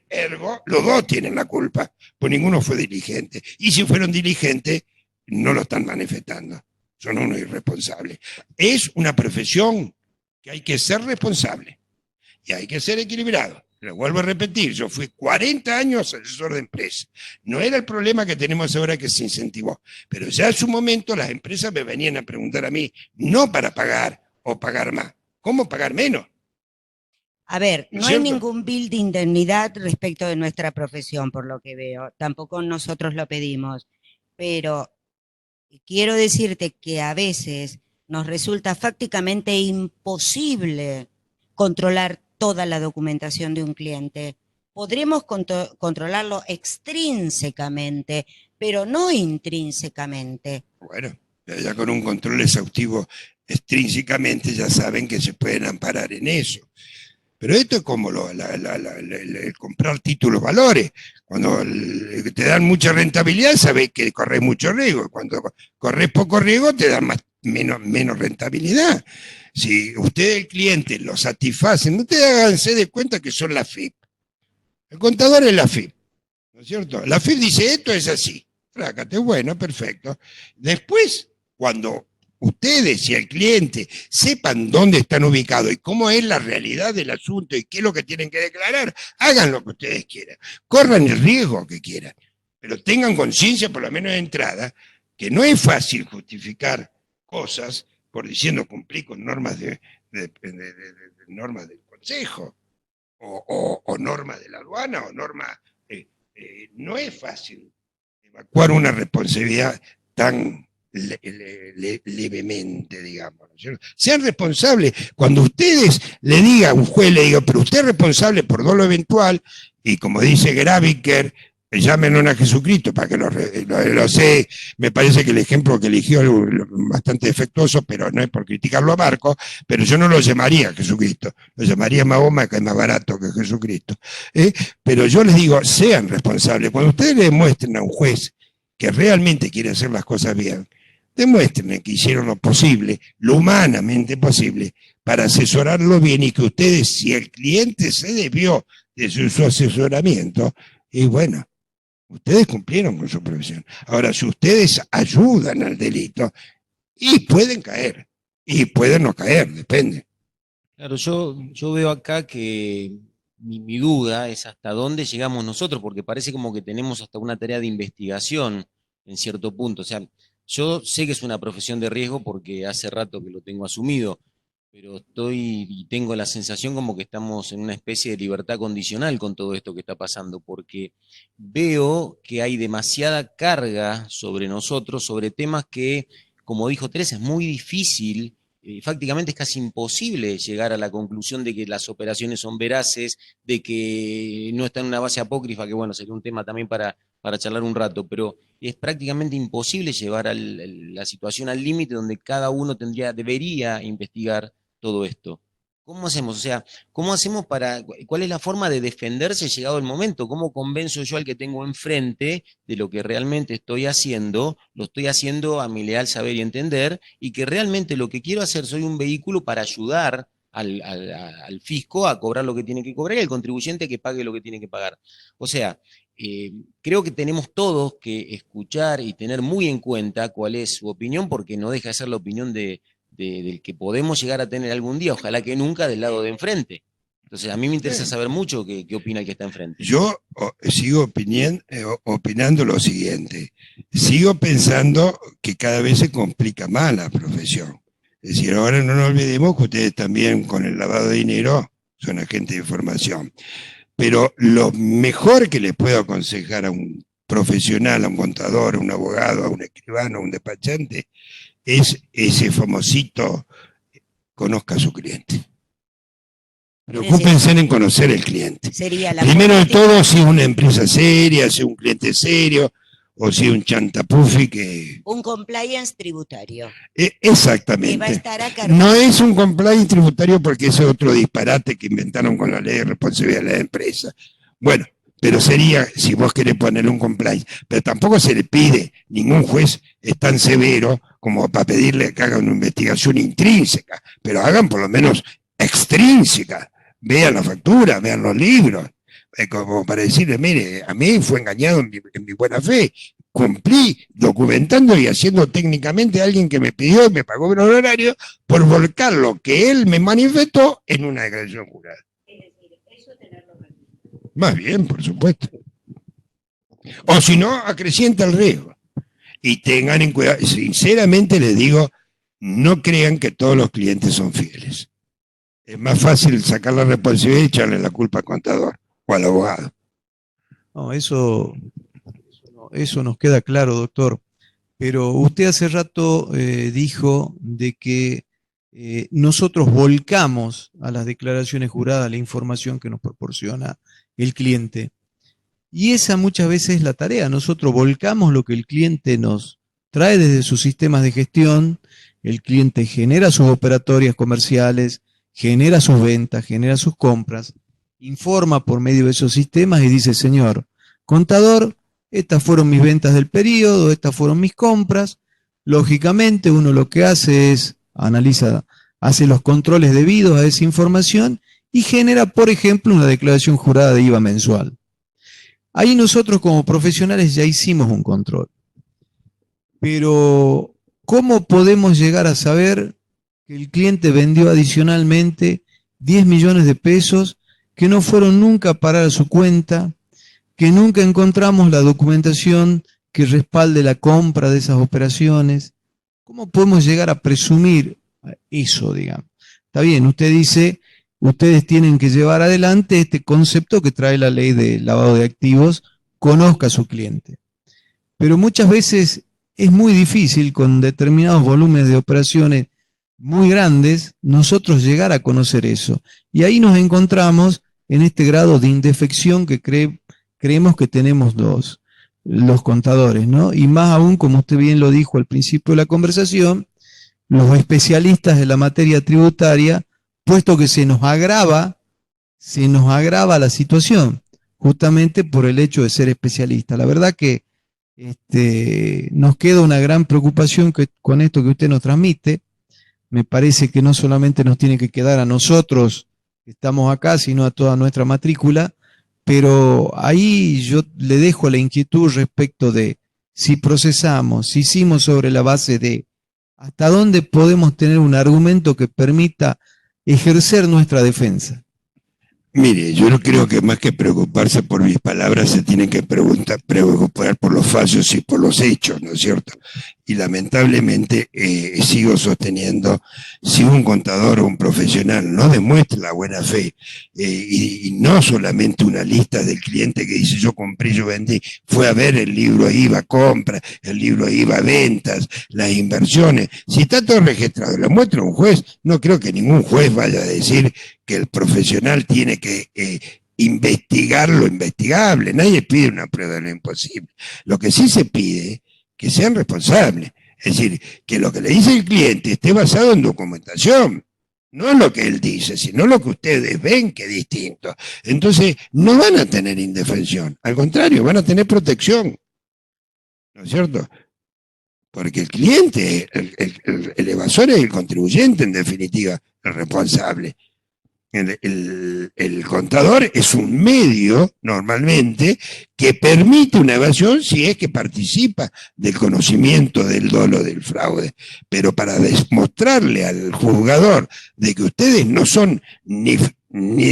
Ergo, los dos tienen la culpa, pues ninguno fue diligente. Y si fueron diligentes, no lo están manifestando. Son unos irresponsables. Es una profesión que hay que ser responsable y hay que ser equilibrado. Lo vuelvo a repetir, yo fui 40 años asesor de empresa. No era el problema que tenemos ahora que se incentivó, pero ya en su momento las empresas me venían a preguntar a mí, no para pagar o pagar más, ¿cómo pagar menos? a ver, ¿No es no hay cierto? ningún bill de indemnidad respecto de nuestra profesión, por lo que veo. Tampoco nosotros lo pedimos. Pero quiero decirte que a veces nos resulta prácticamente imposible controlar toda la documentación de un cliente. Podremos controlarlo extrínsecamente, pero no intrínsecamente. Bueno, ya con un control exhaustivo extrínsecamente ya saben que se pueden amparar en eso. Pero esto es como el comprar títulos valores. Cuando te dan mucha rentabilidad, sabes que corres mucho riesgo. Cuando corres poco riesgo, te dan menos rentabilidad. Si ustedes, el cliente, lo satisfacen, ustedes háganse de cuenta que son la FIP. El contador es la FIP, ¿no es cierto? La FIP dice, esto es así. Frácate, bueno, perfecto. Después, cuando ustedes y el cliente sepan dónde están ubicados y cómo es la realidad del asunto y qué es lo que tienen que declarar, hagan lo que ustedes quieran, corran el riesgo que quieran, pero tengan conciencia, por lo menos de entrada, que no es fácil justificar cosas por diciendo cumplir con normas normas del Consejo o normas de la aduana o normas... no es fácil evacuar una responsabilidad tan levemente, digamos. ¿No? Sean responsables. Cuando ustedes le digan, un juez le diga, pero usted es responsable por dolo eventual, y como dice Graviker, llámenlo a Jesucristo para que lo sé. Me parece que el ejemplo que eligió es bastante defectuoso, pero no es por criticarlo a Marco, pero yo no lo llamaría a Jesucristo, lo llamaría Mahoma, que es más barato que Jesucristo. Pero yo les digo, sean responsables. Cuando ustedes le demuestren a un juez que realmente quiere hacer las cosas bien, demuestren que hicieron lo posible, lo humanamente posible, para asesorarlo bien y que ustedes, si el cliente se desvió de su asesoramiento, y bueno, ustedes cumplieron con su profesión. Ahora, si ustedes ayudan al delito, y pueden caer, y pueden no caer, depende. Claro, yo veo acá que mi duda es hasta dónde llegamos nosotros, porque parece como que tenemos hasta una tarea de investigación en cierto punto. O sea, yo sé que es una profesión de riesgo porque hace rato que lo tengo asumido, pero estoy y tengo la sensación como que estamos en una especie de libertad condicional con todo esto que está pasando, porque veo que hay demasiada carga sobre nosotros, sobre temas que, como dijo Teresa, es muy difícil, prácticamente es casi imposible llegar a la conclusión de que las operaciones son veraces, de que no está en una base apócrifa, que bueno, sería un tema también para charlar un rato, pero es prácticamente imposible llevar la situación al límite donde cada uno debería investigar todo esto. ¿Cómo hacemos? O sea, ¿cómo hacemos cuál es la forma de defenderse llegado el momento? ¿Cómo convenzo yo al que tengo enfrente de lo que realmente estoy haciendo? Lo estoy haciendo a mi leal saber y entender, y que realmente lo que quiero hacer, soy un vehículo para ayudar al fisco a cobrar lo que tiene que cobrar y al contribuyente que pague lo que tiene que pagar. O sea, creo que tenemos todos que escuchar y tener muy en cuenta cuál es su opinión, porque no deja de ser la opinión del que podemos llegar a tener algún día, ojalá que nunca del lado de enfrente. Entonces, a mí me interesa saber mucho qué opina el que está enfrente. Yo sigo opinando lo siguiente. Sigo pensando que cada vez se complica más la profesión. Es decir, ahora no nos olvidemos que ustedes también con el lavado de dinero son agentes de información. Pero lo mejor que le puedo aconsejar a un profesional, a un contador, a un abogado, a un escribano, a un despachante, es ese famosito: conozca a su cliente. Preocúpense en conocer el cliente. Primero de todo, si es una empresa seria, si es un cliente serio, o si es un chantapufi que... Un compliance tributario. Exactamente. Que va a estar a cargo. No es un compliance tributario porque ese es otro disparate que inventaron con la ley de responsabilidad de la empresa. Bueno, pero sería, si vos querés poner un compliance, pero tampoco se le pide, ningún juez es tan severo como para pedirle que hagan una investigación intrínseca, pero hagan por lo menos extrínseca. Vean la factura, vean los libros, como para decirle, mire, a mí fue engañado en mi buena fe, cumplí documentando y haciendo técnicamente a alguien que me pidió y me pagó un honorario por volcar lo que él me manifestó en una declaración jurada. Más bien, por supuesto. O si no, acrecienta el riesgo. Y tengan en cuidado, sinceramente les digo, no crean que todos los clientes son fieles. Es más fácil sacar la responsabilidad y echarle la culpa al contador o al abogado. No, eso nos queda claro, doctor. Pero usted hace rato dijo de que nosotros volcamos a las declaraciones juradas la información que nos proporciona el cliente. Y esa muchas veces es la tarea. Nosotros volcamos lo que el cliente nos trae desde sus sistemas de gestión. El cliente genera sus operatorias comerciales, genera sus ventas, genera sus compras, informa por medio de esos sistemas y dice, señor contador, estas fueron mis ventas del periodo, estas fueron mis compras. Lógicamente uno lo que hace es hace los controles debidos a esa información y genera, por ejemplo, una declaración jurada de IVA mensual. Ahí nosotros como profesionales ya hicimos un control. Pero, ¿cómo podemos llegar a saber que el cliente vendió adicionalmente 10 millones de pesos que no fueron nunca a parar a su cuenta, que nunca encontramos la documentación que respalde la compra de esas operaciones? ¿Cómo podemos llegar a presumir eso, digamos? Está bien, usted dice, ustedes tienen que llevar adelante este concepto que trae la ley de lavado de activos, conozca a su cliente. Pero muchas veces es muy difícil con determinados volúmenes de operaciones muy grandes, nosotros llegar a conocer eso. Y ahí nos encontramos en este grado de indefección que creemos que tenemos los contadores, ¿no? Y más aún, como usted bien lo dijo al principio de la conversación, los especialistas de la materia tributaria, puesto que se nos agrava la situación, justamente por el hecho de ser especialista. La verdad que nos queda una gran preocupación con esto que usted nos transmite. Me parece que no solamente nos tiene que quedar a nosotros que estamos acá, sino a toda nuestra matrícula, pero ahí yo le dejo la inquietud respecto de si procesamos, si hicimos sobre la base de hasta dónde podemos tener un argumento que permita ejercer nuestra defensa. Mire, yo no creo que más que preocuparse por mis palabras se tienen que preocupar por los fallos y por los hechos, ¿no es cierto? y lamentablemente sigo sosteniendo, si un contador o un profesional no demuestra la buena fe, y no solamente una lista del cliente que dice yo compré, yo vendí, fue a ver el libro IVA compra, el libro IVA ventas, las inversiones, si está todo registrado, lo muestra un juez, no creo que ningún juez vaya a decir que el profesional tiene que investigar lo investigable, nadie pide una prueba de lo imposible. Lo que sí se pide que sean responsables, es decir, que lo que le dice el cliente esté basado en documentación, no en lo que él dice, sino lo que ustedes ven que es distinto. Entonces, no van a tener indefensión, al contrario, van a tener protección, ¿no es cierto? Porque el cliente, el evasor es el contribuyente, en definitiva, el responsable. El contador es un medio, normalmente, que permite una evasión si es que participa del conocimiento del dolo del fraude. Pero para demostrarle al juzgador de que ustedes no son ni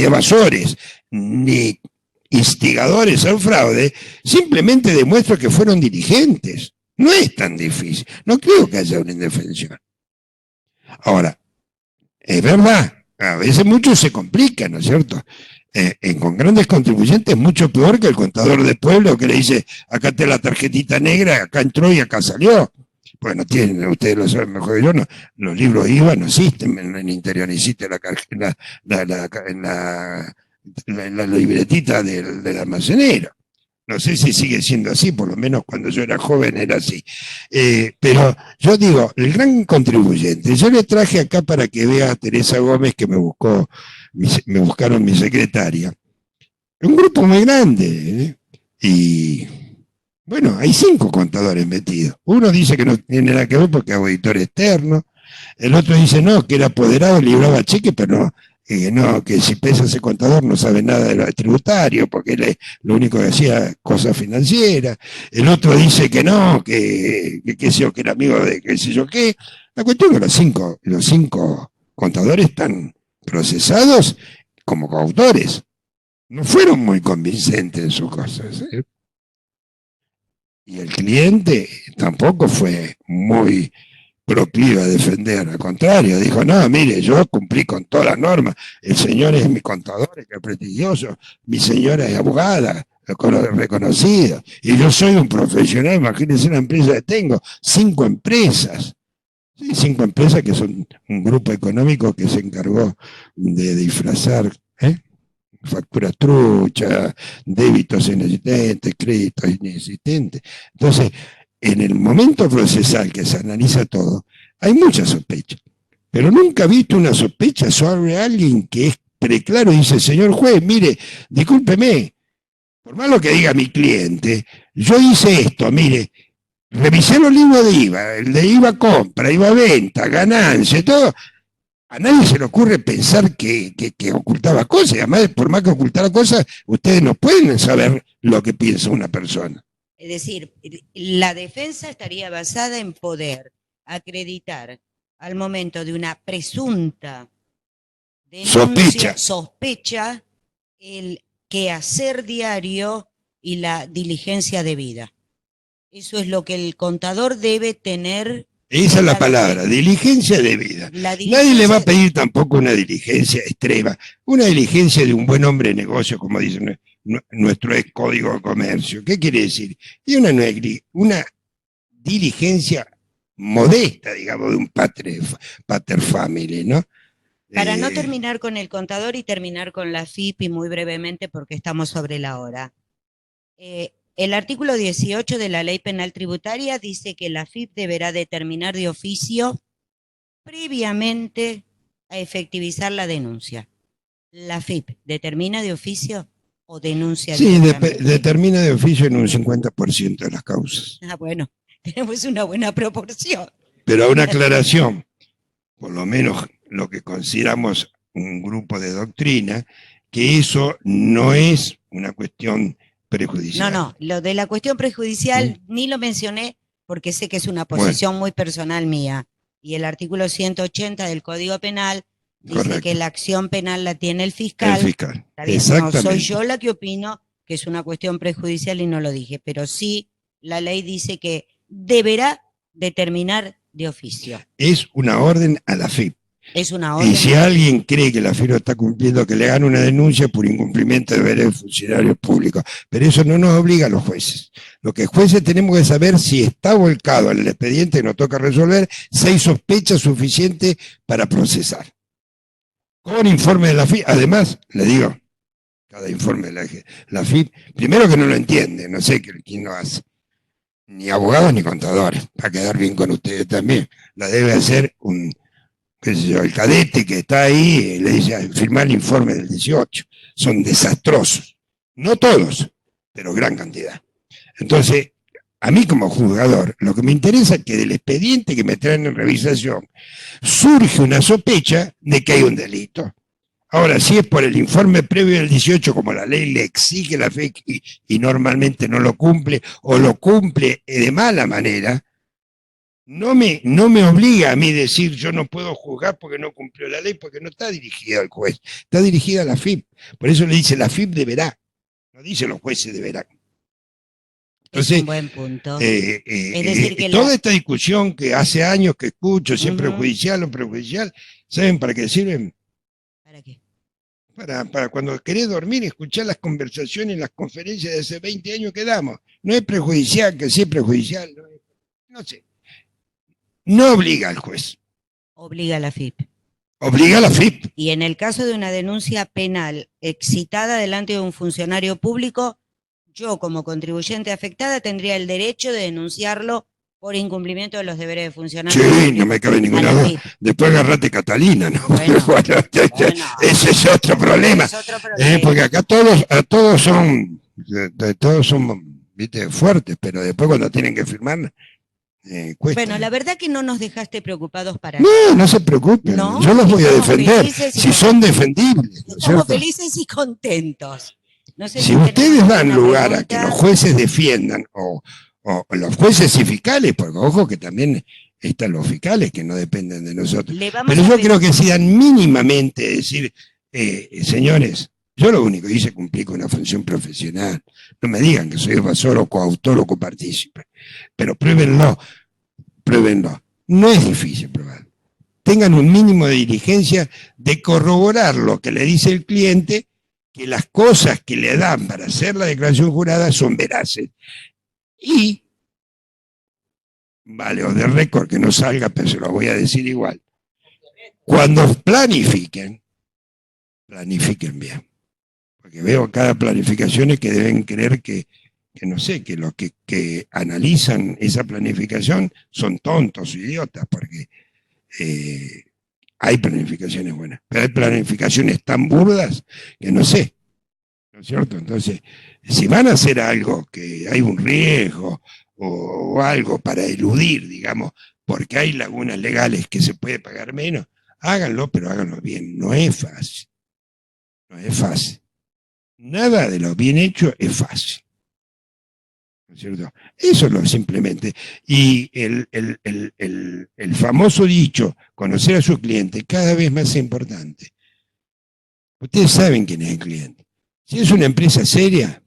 evasores, ni instigadores al fraude, simplemente demuestra que fueron diligentes. No es tan difícil. No creo que haya una indefensión. Ahora, es verdad, a veces muchos se complican, ¿no es cierto? Con grandes contribuyentes es mucho peor que el contador de pueblo que le dice, acá está la tarjetita negra, acá entró y acá salió. Bueno, tienen, ustedes lo saben mejor que yo, no, los libros IVA no existen en el interior, existe la libretita del almacenero. No sé si sigue siendo así, por lo menos cuando yo era joven era así. Pero yo digo, el gran contribuyente, yo le traje acá para que vea a Teresa Gómez, que me buscaron mi secretaria. Un grupo muy grande, y bueno, hay 5 contadores metidos. Uno dice que no tiene nada que ver porque es auditor externo, el otro dice no, que era apoderado, libraba cheque, pero no. No, que si pesa ese contador no sabe nada de lo tributario, porque él lo único que hacía cosas financieras. El otro dice que no, que era amigo de qué sé yo qué. La cuestión es que los cinco contadores están procesados como coautores. No fueron muy convincentes en sus cosas, ¿eh? Y el cliente tampoco fue muy proclive a defender, al contrario, dijo, no, mire, yo cumplí con todas las normas, el señor es mi contador, que es prestigioso, mi señora es abogada, reconocida, y yo soy un profesional, imagínense una empresa que tengo, 5 empresas, ¿sí? 5 empresas que son un grupo económico que se encargó de disfrazar, facturas truchas, débitos inexistentes, créditos inexistentes. Entonces, en el momento procesal que se analiza todo, hay mucha sospecha. Pero nunca he visto una sospecha sobre alguien que es preclaro y dice, señor juez, mire, discúlpeme, por más lo que diga mi cliente, yo hice esto, mire, revisé los libros de IVA, el de IVA compra, IVA venta, ganancia, todo. A nadie se le ocurre pensar que ocultaba cosas, y además, por más que ocultara cosas, ustedes no pueden saber lo que piensa una persona. Es decir, la defensa estaría basada en poder acreditar al momento de una presunta denuncia, sospecha, el quehacer diario y la diligencia debida. Eso es lo que el contador debe tener. Esa es la palabra, diligencia debida. Nadie le va a pedir tampoco una diligencia extrema, una diligencia de un buen hombre de negocio, como dice nuestro ex Código de Comercio. ¿Qué quiere decir? Y una diligencia modesta, digamos, de un pater family, ¿no? Para no terminar con el contador y terminar con la FIP, y muy brevemente porque estamos sobre la hora. El artículo 18 de la Ley Penal Tributaria dice que la FIP deberá determinar de oficio previamente a efectivizar la denuncia. ¿La FIP determina de oficio o denuncia? Sí, determina de oficio en un 50% de las causas. Ah, bueno, tenemos una buena proporción. Pero una aclaración, por lo menos lo que consideramos un grupo de doctrina, que eso no es una cuestión prejudicial. No, lo de la cuestión prejudicial ni lo mencioné porque sé que es una posición muy personal mía. Y el artículo 180 del Código Penal dice que la acción penal la tiene el fiscal. El fiscal, exactamente. No soy yo la que opino que es una cuestión prejudicial y no lo dije, pero sí la ley dice que deberá determinar de oficio. Es una orden a la AFIP. Es una orden. Y si alguien cree que la AFIP no está cumpliendo, que le hagan una denuncia por incumplimiento de deberes de funcionarios públicos. Pero eso no nos obliga a los jueces. Lo que jueces tenemos que saber si está volcado en el expediente que nos toca resolver, si hay sospecha suficiente para procesar. Con informe de la AFIP, además, le digo, cada informe de la AFIP, primero que no lo entiende, no sé quién lo hace. Ni abogados ni contadores, para quedar bien con ustedes también. La debe hacer qué sé yo, el cadete que está ahí, le dice firmar el informe del 18. Son desastrosos. No todos, pero gran cantidad. Entonces, a mí como juzgador, lo que me interesa es que del expediente que me traen en revisación surge una sospecha de que hay un delito. Ahora, si es por el informe previo del 18, como la ley le exige la fe y normalmente no lo cumple, o lo cumple de mala manera, no me obliga a mí decir yo no puedo juzgar porque no cumplió la ley, porque no está dirigida al juez, está dirigida a la AFIP. Por eso le dice la AFIP deberá, no dice los jueces deberán. Entonces, es un buen punto. Es decir que toda esta discusión que hace años que escucho, siempre judicial o prejudicial, ¿saben para qué sirven? ¿Para qué? Para cuando querés dormir, escuchar las conversaciones, las conferencias de hace 20 años que damos. No es prejudicial, que sí es prejudicial, no sé. No obliga al juez. Obliga a la AFIP. Obliga a la AFIP. Y en el caso de una denuncia penal excitada delante de un funcionario público, yo como contribuyente afectada tendría el derecho de denunciarlo por incumplimiento de los deberes de funcionario. Sí, no me cabe ninguna duda. Después agarrate Catalina, ¿no? Bueno, ese es otro problema. Porque acá todos son, ¿viste? Fuertes, pero después cuando tienen que firmar, cuesta. Bueno, la verdad que no nos dejaste preocupados para no se preocupen, ¿no? Yo los voy a defender, si son defendibles. Estamos felices y contentos. No sé si ustedes dan lugar a que los jueces defiendan, o los jueces y fiscales, porque ojo que también están los fiscales que no dependen de nosotros. Pero yo creo que si dan mínimamente decir, señores, yo lo único que hice cumplir con una función profesional. No me digan que soy evasor o coautor o copartícipe, pero pruébenlo. No es difícil probar. Tengan un mínimo de diligencia de corroborar lo que le dice el cliente, que las cosas que le dan para hacer la declaración jurada son veraces. Y, vale, o de récord que no salga, pero se lo voy a decir igual. Cuando planifiquen bien. Porque veo cada planificación que deben creer que no sé, que los que analizan esa planificación son tontos, idiotas, porque hay planificaciones buenas, pero hay planificaciones tan burdas que no sé, ¿no es cierto? Entonces, si van a hacer algo que hay un riesgo o algo para eludir, digamos, porque hay lagunas legales que se puede pagar menos, háganlo, pero háganlo bien. No es fácil. No es fácil. Nada de lo bien hecho es fácil. ¿No es cierto? Eso es lo simplemente. Y el famoso dicho, conocer a su cliente, cada vez más importante. Ustedes saben quién es el cliente. Si es una empresa seria,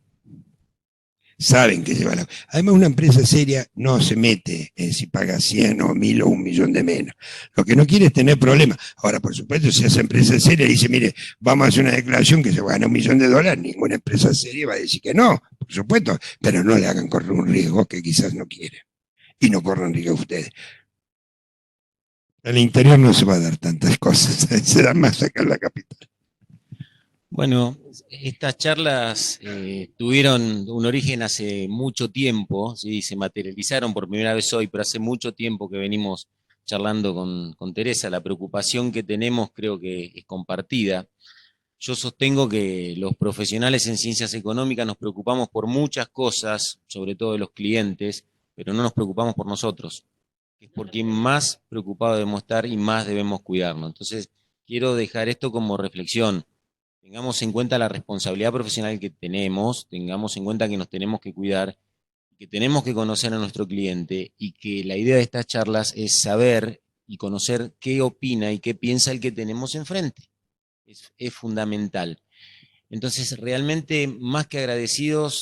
saben que lleva la... Además, una empresa seria no se mete en si paga 100 o 1000 o 1.000.000 de menos. Lo que no quiere es tener problemas. Ahora, por supuesto, si esa empresa seria dice, mire, vamos a hacer una declaración que se va a ganar $1.000.000, ninguna empresa seria va a decir que no, por supuesto, pero no le hagan correr un riesgo que quizás no quieren. Y no corran riesgo ustedes. Al interior no se va a dar tantas cosas, se da más acá en la capital. Bueno, estas charlas tuvieron un origen hace mucho tiempo, ¿sí? Se materializaron por primera vez hoy, pero hace mucho tiempo que venimos charlando con Teresa. La preocupación que tenemos creo que es compartida. Yo sostengo que los profesionales en ciencias económicas nos preocupamos por muchas cosas, sobre todo de los clientes, pero no nos preocupamos por nosotros. Es por quien más preocupado debemos estar y más debemos cuidarnos. Entonces, quiero dejar esto como reflexión. Tengamos en cuenta la responsabilidad profesional que tenemos, tengamos en cuenta que nos tenemos que cuidar, que tenemos que conocer a nuestro cliente y que la idea de estas charlas es saber y conocer qué opina y qué piensa el que tenemos enfrente. Es fundamental. Entonces, realmente, más que agradecidos,